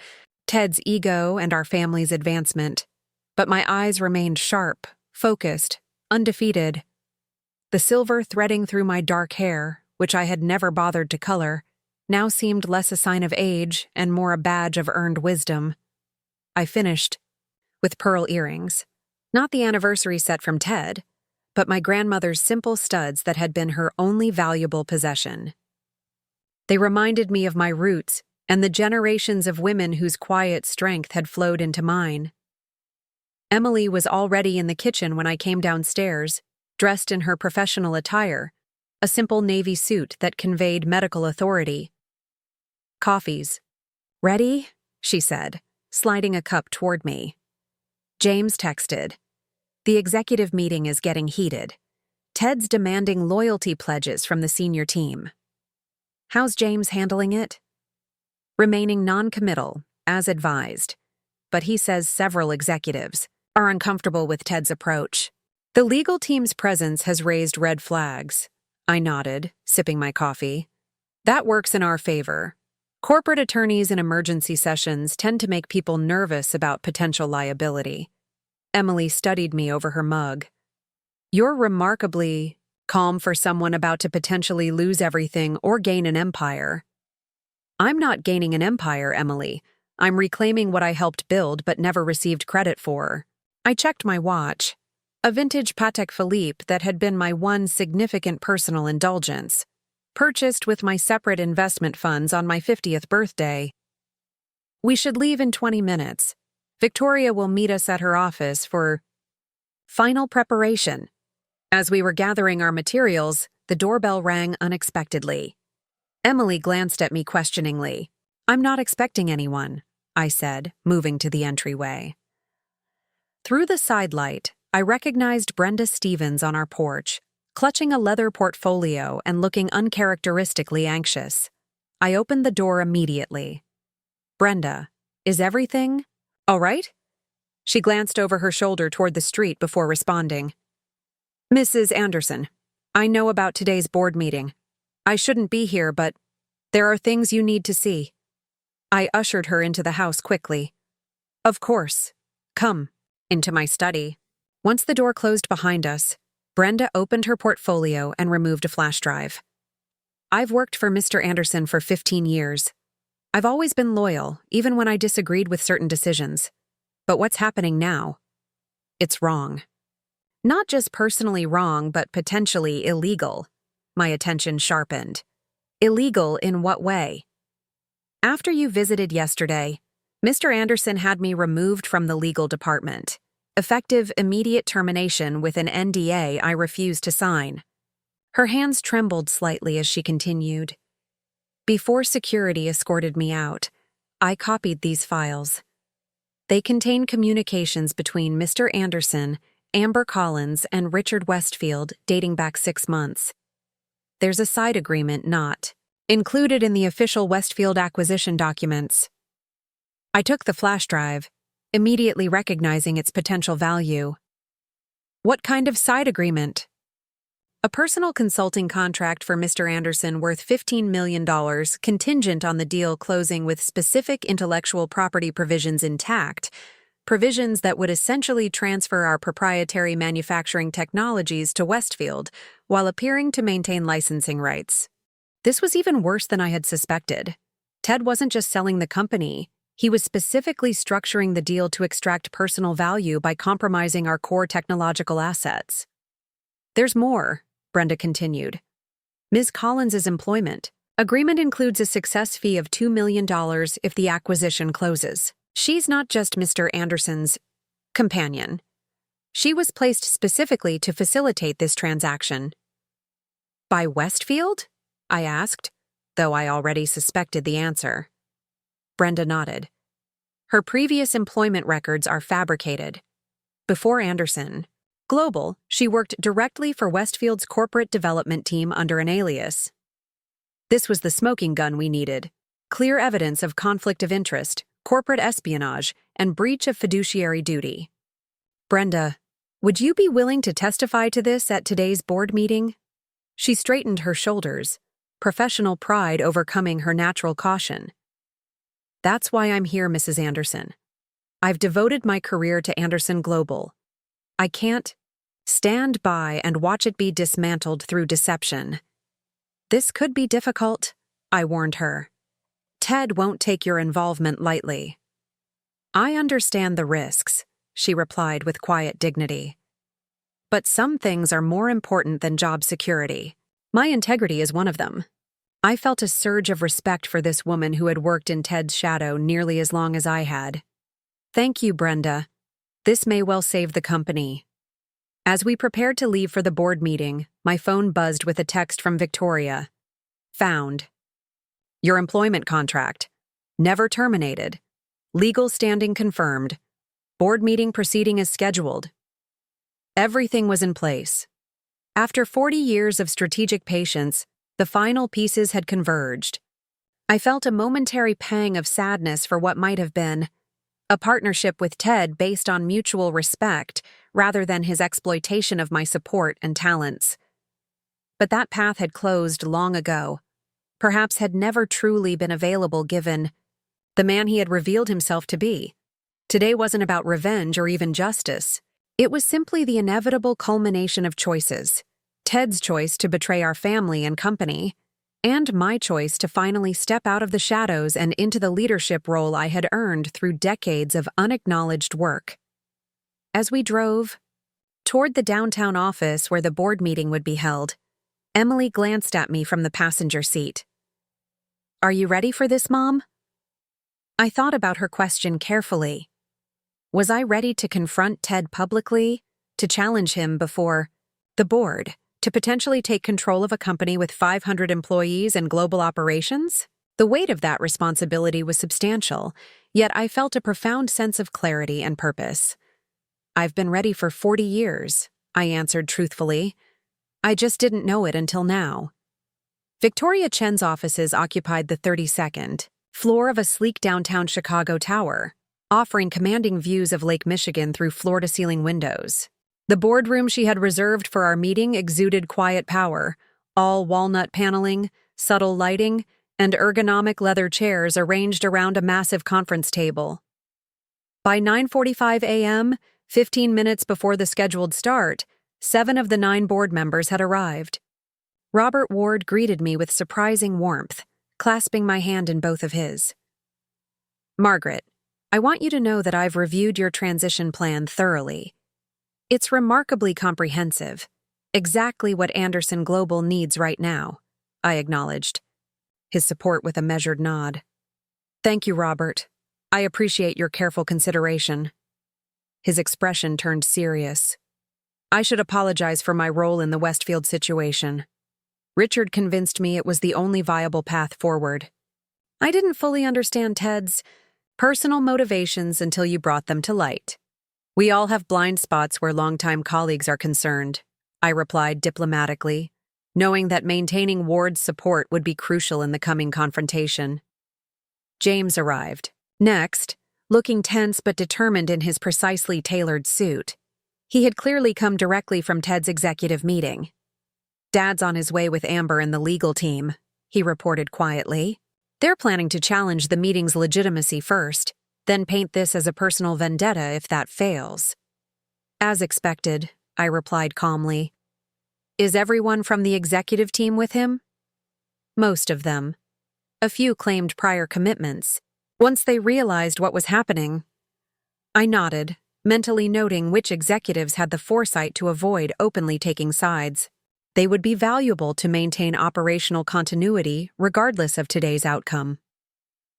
Ted's ego and our family's advancement. But my eyes remained sharp, focused, undefeated. The silver threading through my dark hair, which I had never bothered to color, now seemed less a sign of age and more a badge of earned wisdom. I finished with pearl earrings, not the anniversary set from Ted, but my grandmother's simple studs that had been her only valuable possession. They reminded me of my roots and the generations of women whose quiet strength had flowed into mine. Emily was already in the kitchen when I came downstairs, dressed in her professional attire, a simple navy suit that conveyed medical authority. Coffees. Ready? She said, sliding a cup toward me. James texted. The executive meeting is getting heated. Ted's demanding loyalty pledges from the senior team. How's James handling it? Remaining non-committal, as advised. But he says several executives are uncomfortable with Ted's approach. The legal team's presence has raised red flags. I nodded, sipping my coffee. That works in our favor. Corporate attorneys in emergency sessions tend to make people nervous about potential liability. Emily studied me over her mug. You're remarkably calm for someone about to potentially lose everything or gain an empire. I'm not gaining an empire, Emily. I'm reclaiming what I helped build but never received credit for. I checked my watch. A vintage Patek Philippe that had been my one significant personal indulgence, purchased with my separate investment funds on my 50th birthday. We should leave in 20 minutes. Victoria will meet us at her office for final preparation. As we were gathering our materials, the doorbell rang unexpectedly. Emily glanced at me questioningly. I'm not expecting anyone, I said, moving to the entryway. Through the sidelight, I recognized Brenda Stevens on our porch, clutching a leather portfolio and looking uncharacteristically anxious. I opened the door immediately. Brenda, is everything all right? She glanced over her shoulder toward the street before responding. Mrs. Anderson, I know about today's board meeting. I shouldn't be here, but there are things you need to see. I ushered her into the house quickly. Of course. Come. Into my study. Once the door closed behind us, Brenda opened her portfolio and removed a flash drive. I've worked for Mr. Anderson for 15 years. I've always been loyal, even when I disagreed with certain decisions. But what's happening now? It's wrong. Not just personally wrong, but potentially illegal. My attention sharpened. Illegal in what way? After you visited yesterday, Mr. Anderson had me removed from the legal department. Effective immediate termination with an NDA I refused to sign. Her hands trembled slightly as she continued. Before security escorted me out, I copied these files. They contain communications between Mr. Anderson, Amber Collins, and Richard Westfield dating back 6 months. There's a side agreement not included in the official Westfield acquisition documents. I took the flash drive, immediately recognizing its potential value. What kind of side agreement? A personal consulting contract for Mr. Anderson worth $15 million, contingent on the deal closing with specific intellectual property provisions intact, provisions that would essentially transfer our proprietary manufacturing technologies to Westfield, while appearing to maintain licensing rights. This was even worse than I had suspected. Ted wasn't just selling the company, he was specifically structuring the deal to extract personal value by compromising our core technological assets. There's more. Brenda continued. Ms. Collins' employment agreement includes a success fee of $2 million if the acquisition closes. She's not just Mr. Anderson's companion. She was placed specifically to facilitate this transaction. By Westfield? I asked, though I already suspected the answer. Brenda nodded. Her previous employment records are fabricated. Before Anderson Global, she worked directly for Westfield's corporate development team under an alias. This was the smoking gun we needed. Clear evidence of conflict of interest, corporate espionage, and breach of fiduciary duty. Brenda, would you be willing to testify to this at today's board meeting? She straightened her shoulders, professional pride overcoming her natural caution. That's why I'm here, Mrs. Anderson. I've devoted my career to Anderson Global. I can't stand by and watch it be dismantled through deception. This could be difficult, I warned her. Ted won't take your involvement lightly. I understand the risks, she replied with quiet dignity. But some things are more important than job security. My integrity is one of them. I felt a surge of respect for this woman who had worked in Ted's shadow nearly as long as I had. Thank you, Brenda. This may well save the company. As we prepared to leave for the board meeting, my phone buzzed with a text from Victoria. Found. Your employment contract. Never terminated. Legal standing confirmed. Board meeting proceeding as scheduled. Everything was in place. After 40 years of strategic patience, the final pieces had converged. I felt a momentary pang of sadness for what might have been a partnership with Ted based on mutual respect rather than his exploitation of my support and talents. But that path had closed long ago, perhaps had never truly been available given the man he had revealed himself to be. Today wasn't about revenge or even justice. It was simply the inevitable culmination of choices. Ted's choice to betray our family and company, and my choice to finally step out of the shadows and into the leadership role I had earned through decades of unacknowledged work. As we drove toward the downtown office where the board meeting would be held, Emily glanced at me from the passenger seat. "Are you ready for this, Mom?" I thought about her question carefully. Was I ready to confront Ted publicly, to challenge him before the board, to potentially take control of a company with 500 employees and global operations? The weight of that responsibility was substantial, yet I felt a profound sense of clarity and purpose. "I've been ready for 40 years, I answered truthfully. I just didn't know it until now. Victoria Chen's offices occupied the 32nd floor of a sleek downtown Chicago tower, offering commanding views of Lake Michigan through floor-to-ceiling windows. The boardroom she had reserved for our meeting exuded quiet power, all walnut paneling, subtle lighting, and ergonomic leather chairs arranged around a massive conference table. By 9:45 a.m., 15 minutes before the scheduled start, 7 of the 9 board members had arrived. Robert Ward greeted me with surprising warmth, clasping my hand in both of his. "Margaret, I want you to know that I've reviewed your transition plan thoroughly. It's remarkably comprehensive, exactly what Anderson Global needs right now," I acknowledged, his support with a measured nod. "Thank you, Robert. I appreciate your careful consideration." His expression turned serious. "I should apologize for my role in the Westfield situation. Richard convinced me it was the only viable path forward. I didn't fully understand Ted's personal motivations until you brought them to light. We all have blind spots where longtime colleagues are concerned," I replied diplomatically, knowing that maintaining Ward's support would be crucial in the coming confrontation. James arrived. Next, looking tense but determined in his precisely tailored suit. He had clearly come directly from Ted's executive meeting. "Dad's on his way with Amber and the legal team," he reported quietly. "They're planning to challenge the meeting's legitimacy first, then paint this as a personal vendetta if that fails." "As expected," I replied calmly. "Is everyone from the executive team with him?" "Most of them. A few claimed prior commitments, once they realized what was happening." I nodded, mentally noting which executives had the foresight to avoid openly taking sides. They would be valuable to maintain operational continuity regardless of today's outcome.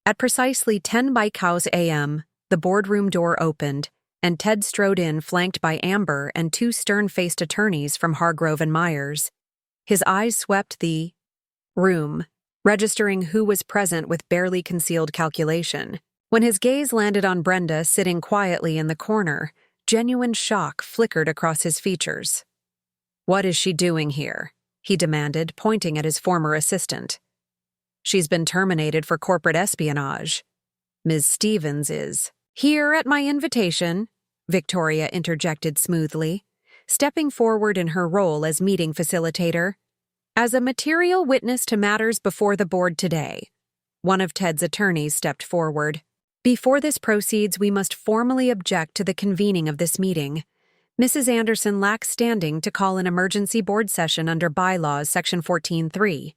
At precisely 10 Bike House a.m., the boardroom door opened, and Ted strode in flanked by Amber and 2 stern-faced attorneys from Hargrove and Myers. His eyes swept the room, registering who was present with barely concealed calculation. When his gaze landed on Brenda sitting quietly in the corner, genuine shock flickered across his features. "What is she doing here?" he demanded, pointing at his former assistant. "She's been terminated for corporate espionage. Ms. Stevens is here at my invitation," Victoria interjected smoothly, stepping forward in her role as meeting facilitator. "As a material witness to matters before the board today." One of Ted's attorneys stepped forward. "Before this proceeds, we must formally object to the convening of this meeting. Mrs. Anderson lacks standing to call an emergency board session under Bylaws Section 14(3).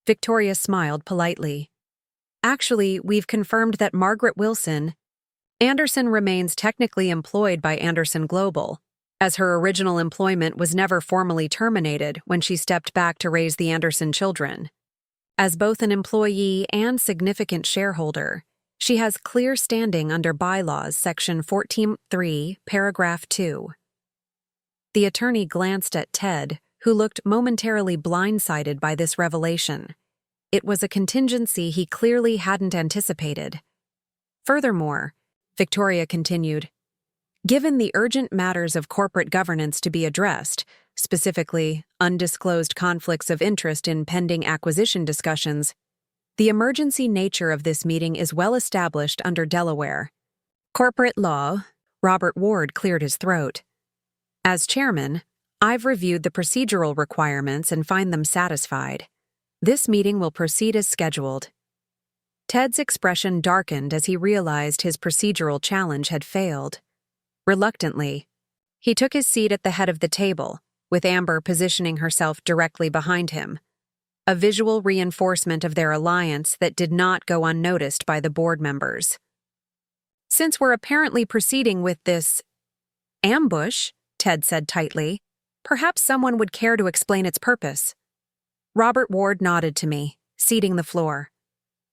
Victoria smiled politely. "Actually, we've confirmed that Margaret Wilson, Anderson remains technically employed by Anderson Global, as her original employment was never formally terminated when she stepped back to raise the Anderson children. As both an employee and significant shareholder, she has clear standing under Bylaws Section 14(3), Paragraph 2. The attorney glanced at Ted, who looked momentarily blindsided by this revelation. It was a contingency he clearly hadn't anticipated. Furthermore, Victoria continued, Given the urgent matters of corporate governance to be addressed, specifically undisclosed conflicts of interest in pending acquisition discussions, the emergency nature of this meeting is well established under Delaware corporate law. Robert Ward cleared his throat. As chairman, I've reviewed the procedural requirements and find them satisfied. This meeting will proceed as scheduled. Ted's expression darkened as he realized his procedural challenge had failed. Reluctantly, he took his seat at the head of the table, with Amber positioning herself directly behind him, a visual reinforcement of their alliance that did not go unnoticed by the board members. Since we're apparently proceeding with this ambush, Ted said tightly, perhaps someone would care to explain its purpose. Robert Ward nodded to me, ceding the floor.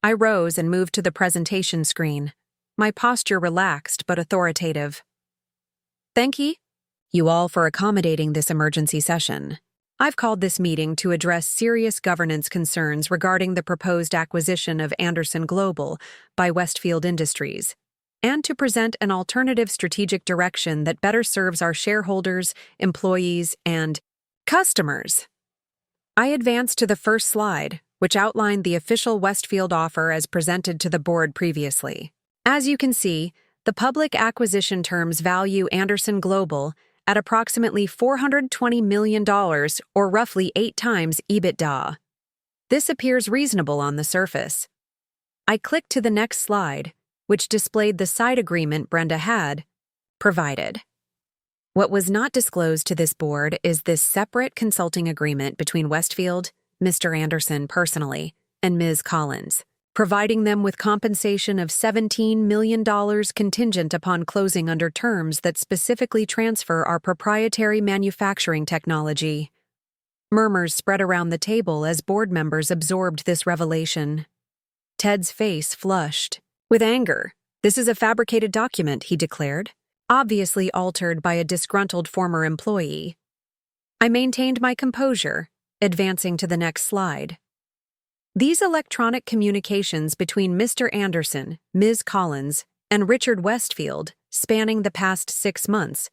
I rose and moved to the presentation screen, my posture relaxed but authoritative. Thank you all for accommodating this emergency session. I've called this meeting to address serious governance concerns regarding the proposed acquisition of Anderson Global by Westfield Industries, and to present an alternative strategic direction that better serves our shareholders, employees, and customers. I advanced to the first slide, which outlined the official Westfield offer as presented to the board previously. As you can see, the public acquisition terms value Anderson Global at approximately $420 million, or roughly 8 times EBITDA. This appears reasonable on the surface. I clicked to the next slide, which displayed the side agreement Brenda had provided. What was not disclosed to this board is this separate consulting agreement between Westfield, Mr. Anderson personally, and Ms. Collins, providing them with compensation of $17 million contingent upon closing under terms that specifically transfer our proprietary manufacturing technology. Murmurs spread around the table as board members absorbed this revelation. Ted's face flushed. With anger. This is a fabricated document, he declared, obviously altered by a disgruntled former employee. I maintained my composure, advancing to the next slide. These electronic communications between Mr. Anderson, Ms. Collins, and Richard Westfield, spanning the past 6 months,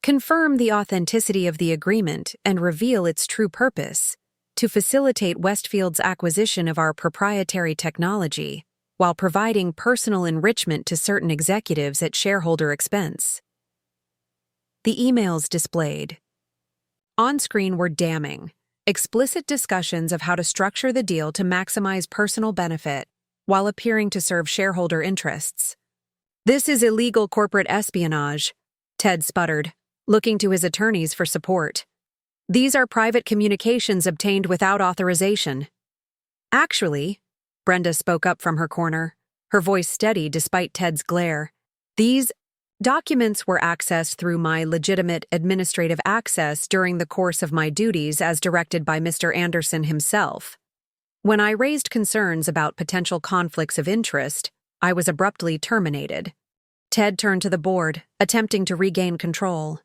confirm the authenticity of the agreement and reveal its true purpose: to facilitate Westfield's acquisition of our proprietary technology, while providing personal enrichment to certain executives at shareholder expense. The emails displayed on screen were damning, explicit discussions of how to structure the deal to maximize personal benefit while appearing to serve shareholder interests. This is illegal corporate espionage, Ted sputtered, looking to his attorneys for support. These are private communications obtained without authorization. Actually, Brenda spoke up from her corner, her voice steady despite Ted's glare. These documents were accessed through my legitimate administrative access during the course of my duties as directed by Mr. Anderson himself. When I raised concerns about potential conflicts of interest, I was abruptly terminated. Ted turned to the board, attempting to regain control.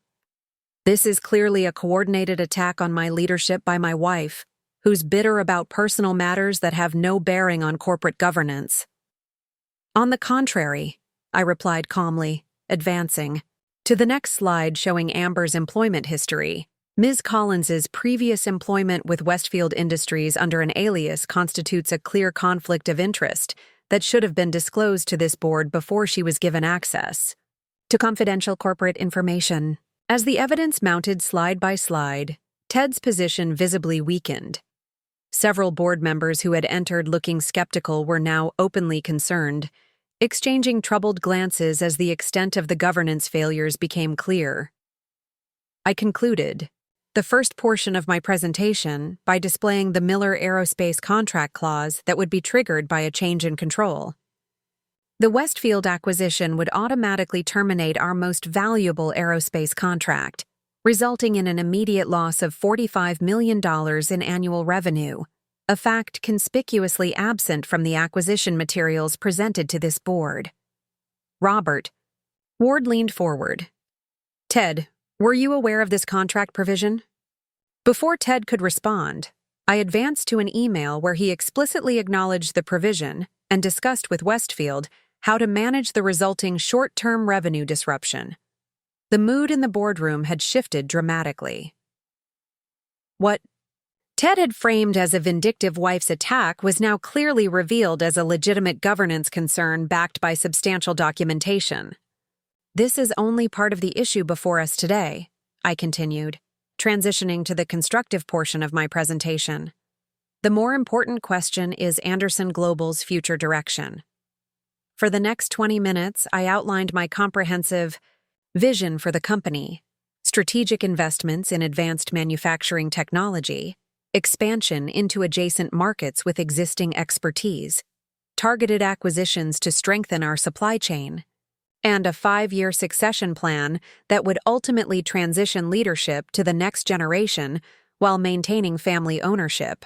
This is clearly a coordinated attack on my leadership by my wife, who's bitter about personal matters that have no bearing on corporate governance. On the contrary, I replied calmly, advancing to the next slide showing Amber's employment history. Ms. Collins's previous employment with Westfield Industries under an alias constitutes a clear conflict of interest that should have been disclosed to this board before she was given access to confidential corporate information. As the evidence mounted slide by slide, Ted's position visibly weakened. Several board members who had entered looking skeptical were now openly concerned, exchanging troubled glances as the extent of the governance failures became clear. I concluded the first portion of my presentation by displaying the Miller Aerospace contract clause that would be triggered by a change in control. The Westfield acquisition would automatically terminate our most valuable aerospace contract, resulting in an immediate loss of $45 million in annual revenue, a fact conspicuously absent from the acquisition materials presented to this board. Robert. Ward leaned forward. Ted, were you aware of this contract provision? Before Ted could respond, I advanced to an email where he explicitly acknowledged the provision and discussed with Westfield how to manage the resulting short-term revenue disruption. The mood in the boardroom had shifted dramatically. What Ted had framed as a vindictive wife's attack was now clearly revealed as a legitimate governance concern backed by substantial documentation. "This is only part of the issue before us today," I continued, transitioning to the constructive portion of my presentation. "The more important question is Anderson Global's future direction." For the next 20 minutes, I outlined my comprehensive vision for the company: strategic investments in advanced manufacturing technology, expansion into adjacent markets with existing expertise, targeted acquisitions to strengthen our supply chain, and a 5-year succession plan that would ultimately transition leadership to the next generation while maintaining family ownership.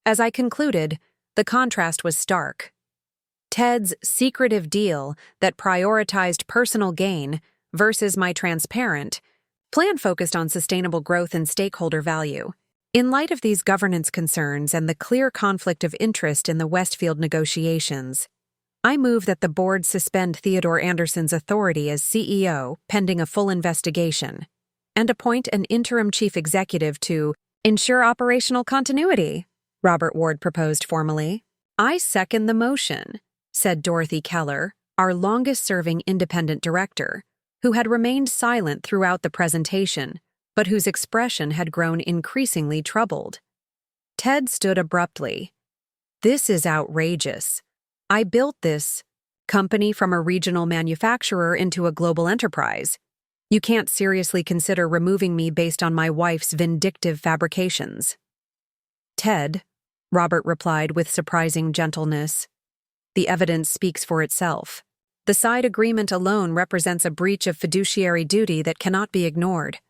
As I concluded, the contrast was stark. Ted's secretive deal that prioritized personal gain versus my transparent plan focused on sustainable growth and stakeholder value. In light of these governance concerns and the clear conflict of interest in the Westfield negotiations, I move that the board suspend Theodore Anderson's authority as CEO pending a full investigation, and appoint an interim chief executive to ensure operational continuity, Robert Ward proposed formally. "I second the motion," said Dorothy Keller, our longest-serving independent director, who had remained silent throughout the presentation, but whose expression had grown increasingly troubled. Ted stood abruptly. "This is outrageous. I built this company from a regional manufacturer into a global enterprise. You can't seriously consider removing me based on my wife's vindictive fabrications." "Ted," Robert replied with surprising gentleness, "the evidence speaks for itself. The side agreement alone represents a breach of fiduciary duty that cannot be ignored."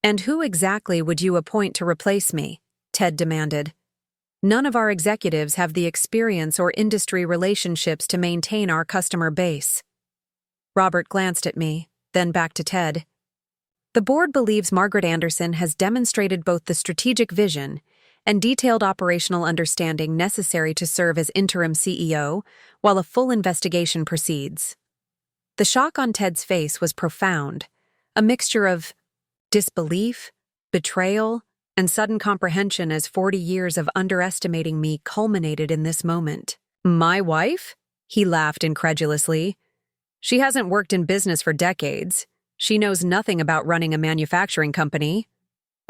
"And who exactly would you appoint to replace me?" Ted demanded. "None of our executives have the experience or industry relationships to maintain our customer base." Robert glanced at me, then back to Ted. "The board believes Margaret Anderson has demonstrated both the strategic vision and detailed operational understanding necessary to serve as interim CEO while a full investigation proceeds." The shock on Ted's face was profound, a mixture of disbelief, betrayal, and sudden comprehension as 40 years of underestimating me culminated in this moment. "My wife?" He laughed incredulously. "She hasn't worked in business for decades. She knows nothing about running a manufacturing company."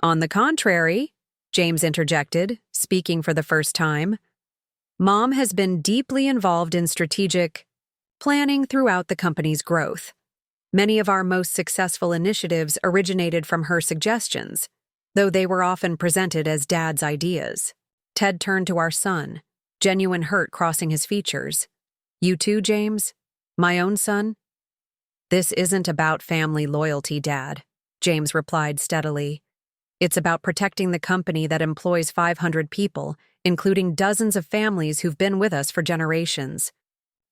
"On the contrary," James interjected, speaking for the first time, "Mom has been deeply involved in strategic planning throughout the company's growth. Many of our most successful initiatives originated from her suggestions, though they were often presented as Dad's ideas." Ted turned to our son, genuine hurt crossing his features. "You too, James? My own son?" "This isn't about family loyalty, Dad," James replied steadily. "It's about protecting the company that employs 500 people, including dozens of families who've been with us for generations.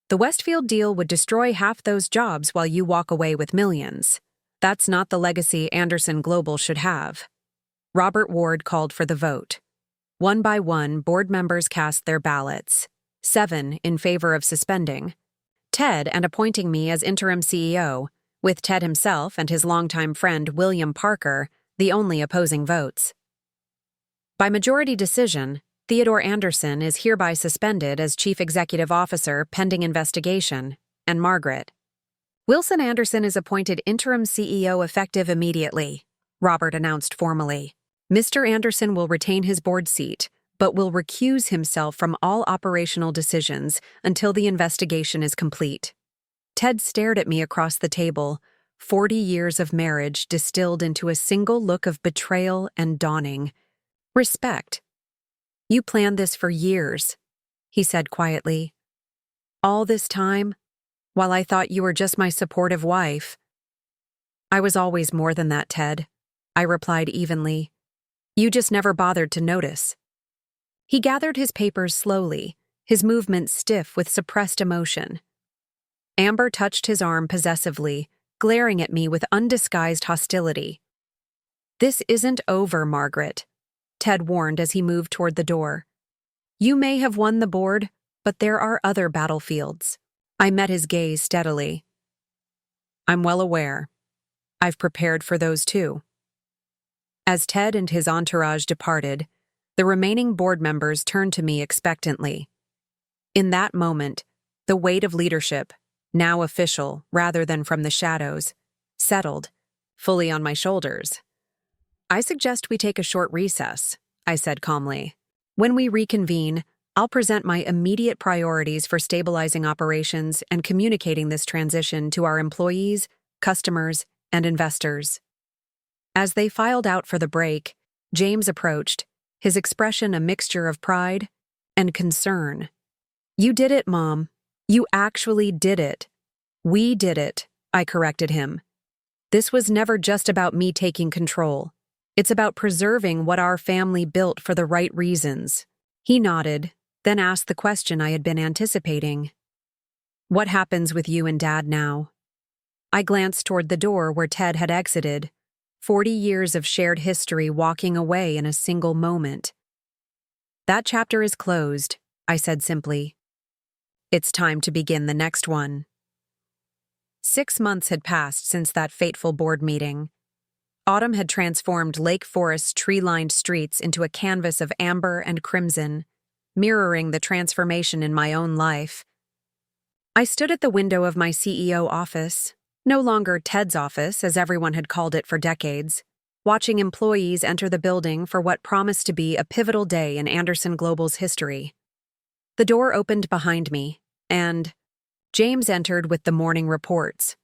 The Westfield deal would destroy half those jobs while you walk away with millions. That's not the legacy Anderson Global should have." Robert Ward called for the vote. One by one, board members cast their ballots, 7 in favor of suspending Ted and appointing me as interim CEO, with Ted himself and his longtime friend William Parker the only opposing votes. By majority decision, Theodore Anderson is hereby suspended as Chief Executive Officer pending investigation, and Margaret Wilson Anderson is appointed interim CEO effective immediately, Robert announced formally. Mr. Anderson will retain his board seat, but will recuse himself from all operational decisions until the investigation is complete. Ted stared at me across the table, 40 years of marriage distilled into a single look of betrayal and dawning respect. "You planned this for years," he said quietly. "All this time, while I thought you were just my supportive wife." "I was always more than that, Ted," I replied evenly. "You just never bothered to notice." He gathered his papers slowly, his movements stiff with suppressed emotion. Amber touched his arm possessively, glaring at me with undisguised hostility. "This isn't over, Margaret," Ted warned as he moved toward the door. "You may have won the board, but there are other battlefields." I met his gaze steadily. "I'm well aware. I've prepared for those too. As Ted and his entourage departed, the remaining board members turned to me expectantly. In that moment, the weight of leadership, now official rather than from the shadows, settled, fully on my shoulders. "I suggest we take a short recess," I said calmly. "When we reconvene, I'll present my immediate priorities for stabilizing operations and communicating this transition to our employees, customers, and investors." As they filed out for the break, James approached, his expression a mixture of pride and concern. "You did it, Mom. You actually did it." "We did it," I corrected him. "This was never just about me taking control. It's about preserving what our family built for the right reasons." He nodded, then asked the question I had been anticipating. "What happens with you and Dad now?" I glanced toward the door where Ted had exited, 40 years of shared history walking away in a single moment. "That chapter is closed," I said simply. "It's time to begin the next one." 6 months had passed since that fateful board meeting. Autumn had transformed Lake Forest's tree-lined streets into a canvas of amber and crimson, mirroring the transformation in my own life. I stood at the window of my CEO office, no longer Ted's office as everyone had called it for decades, watching employees enter the building for what promised to be a pivotal day in Anderson Global's history. The door opened behind me, and James entered with the morning reports.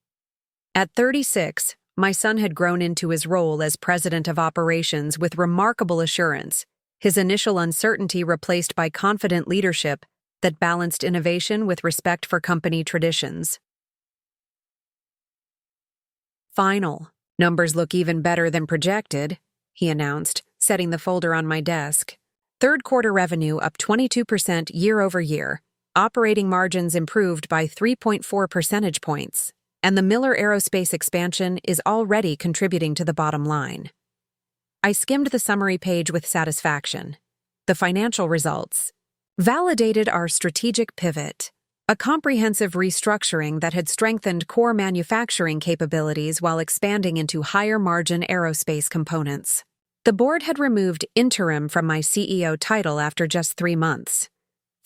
At 36, my son had grown into his role as president of operations with remarkable assurance, his initial uncertainty replaced by confident leadership that balanced innovation with respect for company traditions. "Final. Numbers look even better than projected," he announced, setting the folder on my desk. Third quarter revenue up 22% year over year. Operating margins improved by 3.4 percentage points, and the Miller Aerospace expansion is already contributing to the bottom line. I skimmed the summary page with satisfaction. The financial results validated our strategic pivot, a comprehensive restructuring that had strengthened core manufacturing capabilities while expanding into higher-margin aerospace components. The board had removed interim from my CEO title after just 3 months,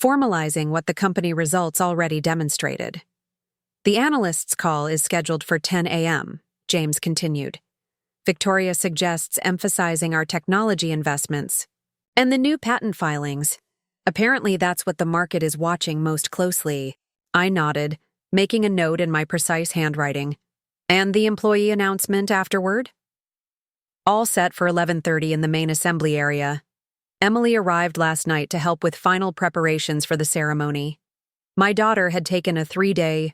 formalizing what the company results already demonstrated. "The analysts' call is scheduled for 10 a.m., James continued. "Victoria suggests emphasizing our technology investments and the new patent filings. Apparently that's what the market is watching most closely." I nodded, making a note in my precise handwriting. "And the employee announcement afterward?" "All set for 11:30 in the main assembly area. Emily arrived last night to help with final preparations for the ceremony. My daughter had taken a 3-day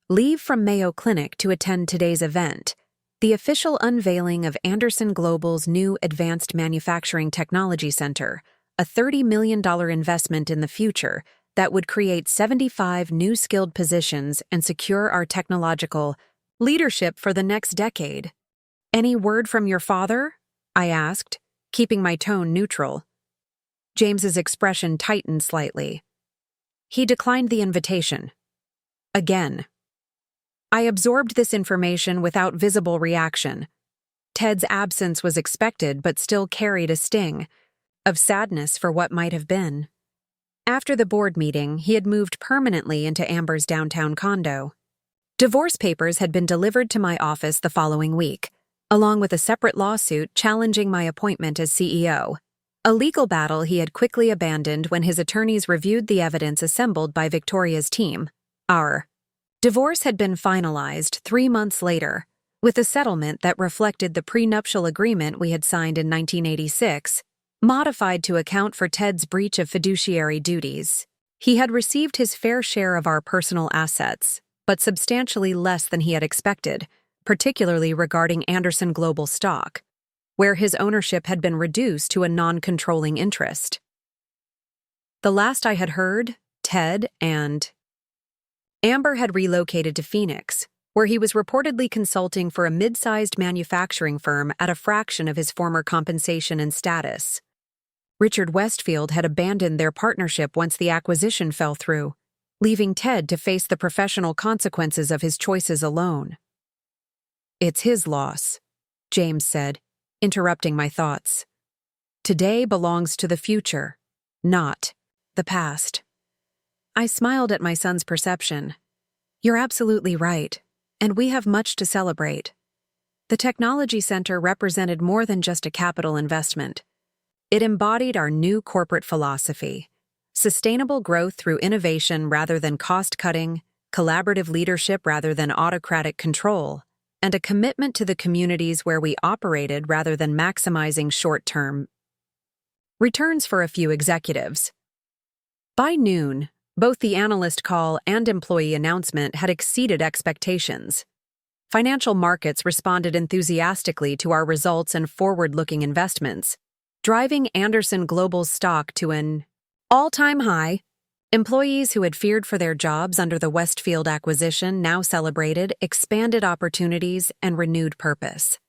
leave from Mayo Clinic to attend today's event, the official unveiling of Anderson Global's new Advanced Manufacturing Technology Center, a $30 million investment in the future that would create 75 new skilled positions and secure our technological leadership for the next decade. "Any word from your father?" I asked, keeping my tone neutral. James's expression tightened slightly. He declined the invitation. Again. I absorbed this information without visible reaction. Ted's absence was expected but still carried a sting of sadness for what might have been. After the board meeting, he had moved permanently into Amber's downtown condo. Divorce papers had been delivered to my office the following week, along with a separate lawsuit challenging my appointment as CEO. A legal battle he had quickly abandoned when his attorneys reviewed the evidence assembled by Victoria's team. Our divorce had been finalized 3 months later, with a settlement that reflected the prenuptial agreement we had signed in 1986, modified to account for Ted's breach of fiduciary duties. He had received his fair share of our personal assets, but substantially less than he had expected, particularly regarding Anderson Global stock, where his ownership had been reduced to a non-controlling interest. The last I had heard, Ted and Amber had relocated to Phoenix, where he was reportedly consulting for a mid-sized manufacturing firm at a fraction of his former compensation and status. Richard Westfield had abandoned their partnership once the acquisition fell through, leaving Ted to face the professional consequences of his choices alone. It's his loss, James said, interrupting my thoughts. Today belongs to the future, not the past. I smiled at my son's perception. You're absolutely right, and we have much to celebrate. The Technology Center represented more than just a capital investment. It embodied our new corporate philosophy: sustainable growth through innovation rather than cost-cutting, collaborative leadership rather than autocratic control, and a commitment to the communities where we operated rather than maximizing short-term returns for a few executives. By noon, both the analyst call and employee announcement had exceeded expectations. Financial markets responded enthusiastically to our results and forward-looking investments, driving Anderson Global's stock to an all-time high. Employees who had feared for their jobs under the Westfield acquisition now celebrated expanded opportunities and renewed purpose.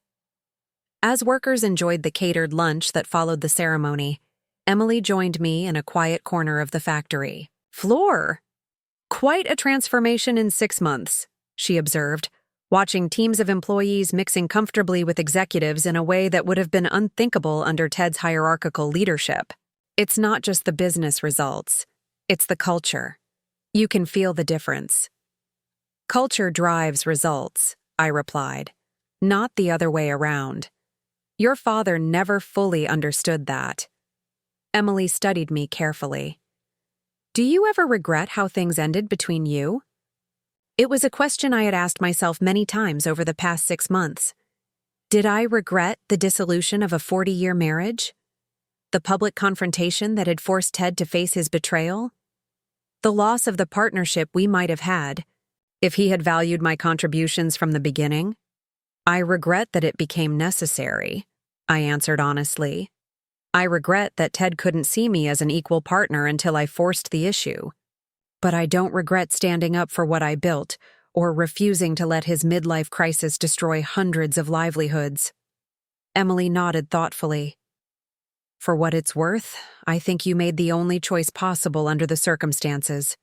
As workers enjoyed the catered lunch that followed the ceremony, Emily joined me in a quiet corner of the factory floor. Quite a transformation in 6 months, she observed, watching teams of employees mixing comfortably with executives in a way that would have been unthinkable under Ted's hierarchical leadership. It's not just the business results, it's the culture. You can feel the difference. Culture drives results, I replied, not the other way around. Your father never fully understood that. Emily studied me carefully. Do you ever regret how things ended between you? It was a question I had asked myself many times over the past 6 months. Did I regret the dissolution of a 40-year marriage? The public confrontation that had forced Ted to face his betrayal? The loss of the partnership we might have had if he had valued my contributions from the beginning? I regret that it became necessary, I answered honestly. I regret that Ted couldn't see me as an equal partner until I forced the issue. But I don't regret standing up for what I built or refusing to let his midlife crisis destroy hundreds of livelihoods. Emily nodded thoughtfully. For what it's worth, I think you made the only choice possible under the circumstances.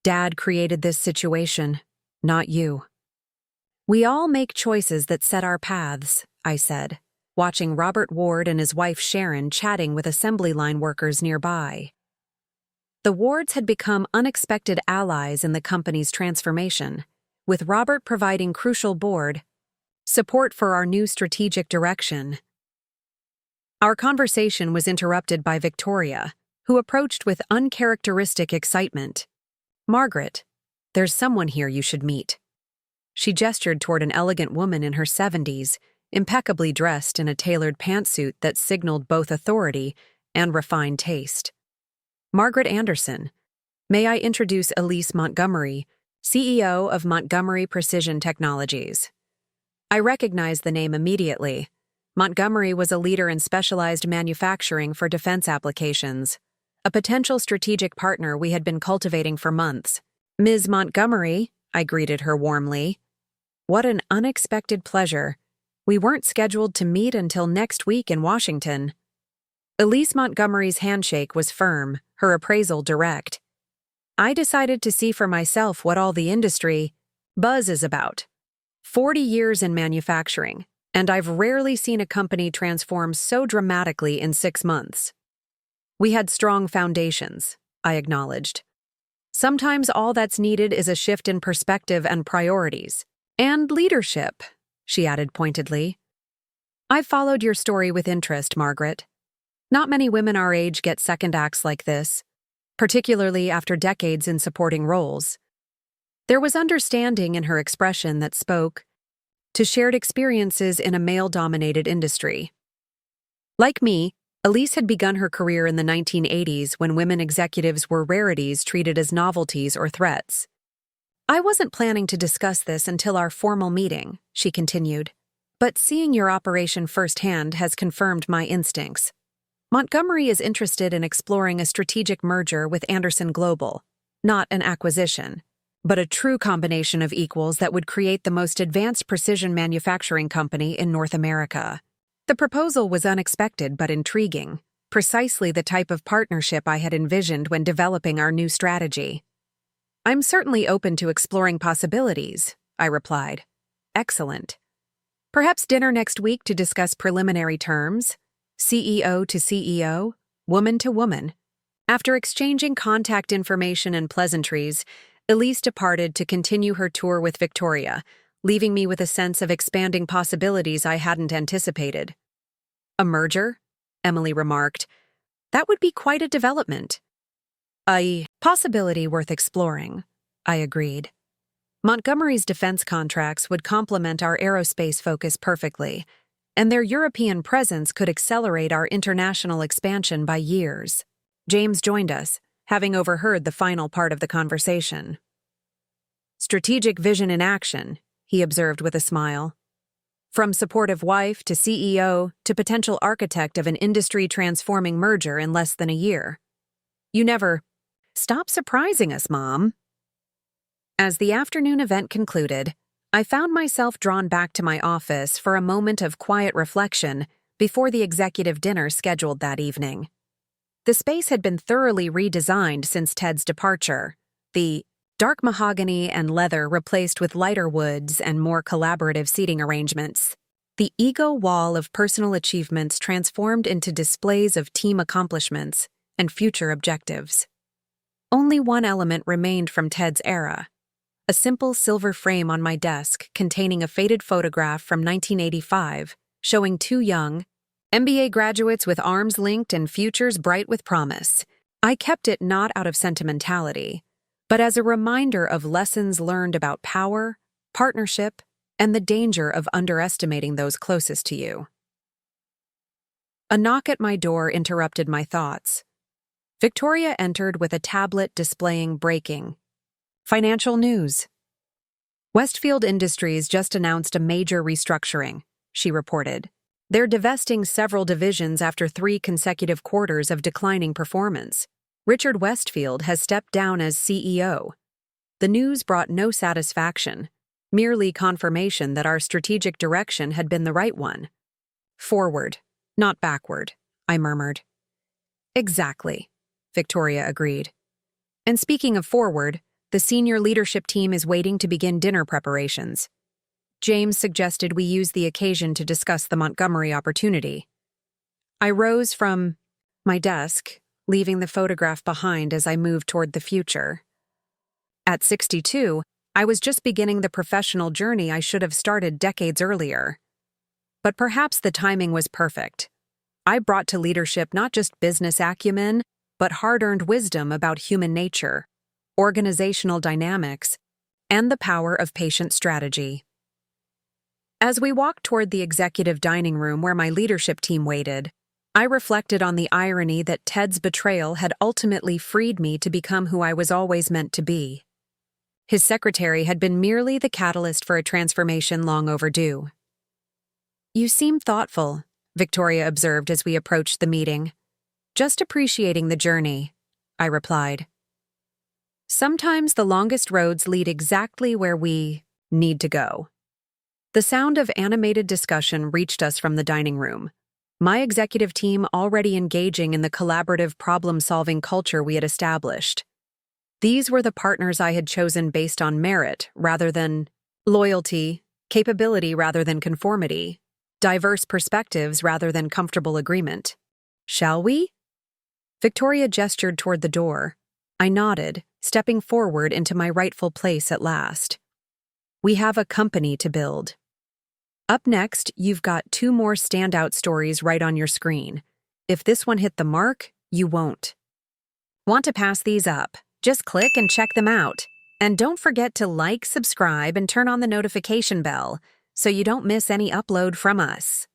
Dad created this situation, not you. We all make choices that set our paths, I said, watching Robert Ward and his wife Sharon chatting with assembly line workers nearby. The Wards had become unexpected allies in the company's transformation, with Robert providing crucial board support for our new strategic direction. Our conversation was interrupted by Victoria, who approached with uncharacteristic excitement. Margaret, there's someone here you should meet. She gestured toward an elegant woman in her 70s, impeccably dressed in a tailored pantsuit that signaled both authority and refined taste. Margaret Anderson, may I introduce Elise Montgomery, CEO of Montgomery Precision Technologies. I recognized the name immediately. Montgomery was a leader in specialized manufacturing for defense applications, a potential strategic partner we had been cultivating for months. Ms. Montgomery, I greeted her warmly. What an unexpected pleasure. We weren't scheduled to meet until next week in Washington. Elise Montgomery's handshake was firm, her appraisal direct. I decided to see for myself what all the industry buzz is about. 40 years in manufacturing, and I've rarely seen a company transform so dramatically in 6 months. We had strong foundations, I acknowledged. Sometimes all that's needed is a shift in perspective and priorities. And leadership, she added pointedly. I've followed your story with interest, Margaret. Not many women our age get second acts like this, particularly after decades in supporting roles. There was understanding in her expression that spoke to shared experiences in a male-dominated industry. Like me, Elise had begun her career in the 1980s when women executives were rarities treated as novelties or threats. I wasn't planning to discuss this until our formal meeting, she continued, but seeing your operation firsthand has confirmed my instincts. Montgomery is interested in exploring a strategic merger with Anderson Global, not an acquisition, but a true combination of equals that would create the most advanced precision manufacturing company in North America. The proposal was unexpected but intriguing, precisely the type of partnership I had envisioned when developing our new strategy. I'm certainly open to exploring possibilities, I replied. Excellent. Perhaps dinner next week to discuss preliminary terms, CEO to CEO, woman to woman. After exchanging contact information and pleasantries, Elise departed to continue her tour with Victoria, leaving me with a sense of expanding possibilities I hadn't anticipated. A merger? Emily remarked. That would be quite a development. A possibility worth exploring, I agreed. Montgomery's defense contracts would complement our aerospace focus perfectly, and their European presence could accelerate our international expansion by years. James joined us, having overheard the final part of the conversation. Strategic vision in action, he observed with a smile. From supportive wife to CEO to potential architect of an industry-transforming merger in less than a year. You never stop surprising us, Mom. As the afternoon event concluded, I found myself drawn back to my office for a moment of quiet reflection before the executive dinner scheduled that evening. The space had been thoroughly redesigned since Ted's departure, the dark mahogany and leather replaced with lighter woods and more collaborative seating arrangements. The ego wall of personal achievements transformed into displays of team accomplishments and future objectives. Only one element remained from Ted's era. A simple silver frame on my desk containing a faded photograph from 1985 showing two young, MBA graduates with arms linked and futures bright with promise. I kept it not out of sentimentality, but as a reminder of lessons learned about power, partnership, and the danger of underestimating those closest to you. A knock at my door interrupted my thoughts. Victoria entered with a tablet displaying breaking financial news. Westfield Industries just announced a major restructuring, she reported. They're divesting several divisions after 3 consecutive quarters of declining performance. Richard Westfield has stepped down as CEO. The news brought no satisfaction, merely confirmation that our strategic direction had been the right one. Forward, not backward, I murmured. Exactly, Victoria agreed. And speaking of forward, the senior leadership team is waiting to begin dinner preparations. James suggested we use the occasion to discuss the Montgomery opportunity. I rose from my desk, leaving the photograph behind as I moved toward the future. At 62, I was just beginning the professional journey I should have started decades earlier. But perhaps the timing was perfect. I brought to leadership not just business acumen, but hard-earned wisdom about human nature, organizational dynamics, and the power of patient strategy. As we walked toward the executive dining room where my leadership team waited, I reflected on the irony that Ted's betrayal had ultimately freed me to become who I was always meant to be. His secretary had been merely the catalyst for a transformation long overdue. You seem thoughtful, Victoria observed as we approached the meeting. Just appreciating the journey, I replied. Sometimes the longest roads lead exactly where we need to go. The sound of animated discussion reached us from the dining room, my executive team already engaging in the collaborative problem-solving culture we had established. These were the partners I had chosen based on merit rather than loyalty, capability rather than conformity, diverse perspectives rather than comfortable agreement. Shall we? Victoria gestured toward the door. I nodded, stepping forward into my rightful place at last. We have a company to build. Up next, you've got 2 more standout stories right on your screen. If this one hit the mark, you won't. Want to pass these up? Just click and check them out. And don't forget to like, subscribe, and turn on the notification bell so you don't miss any upload from us.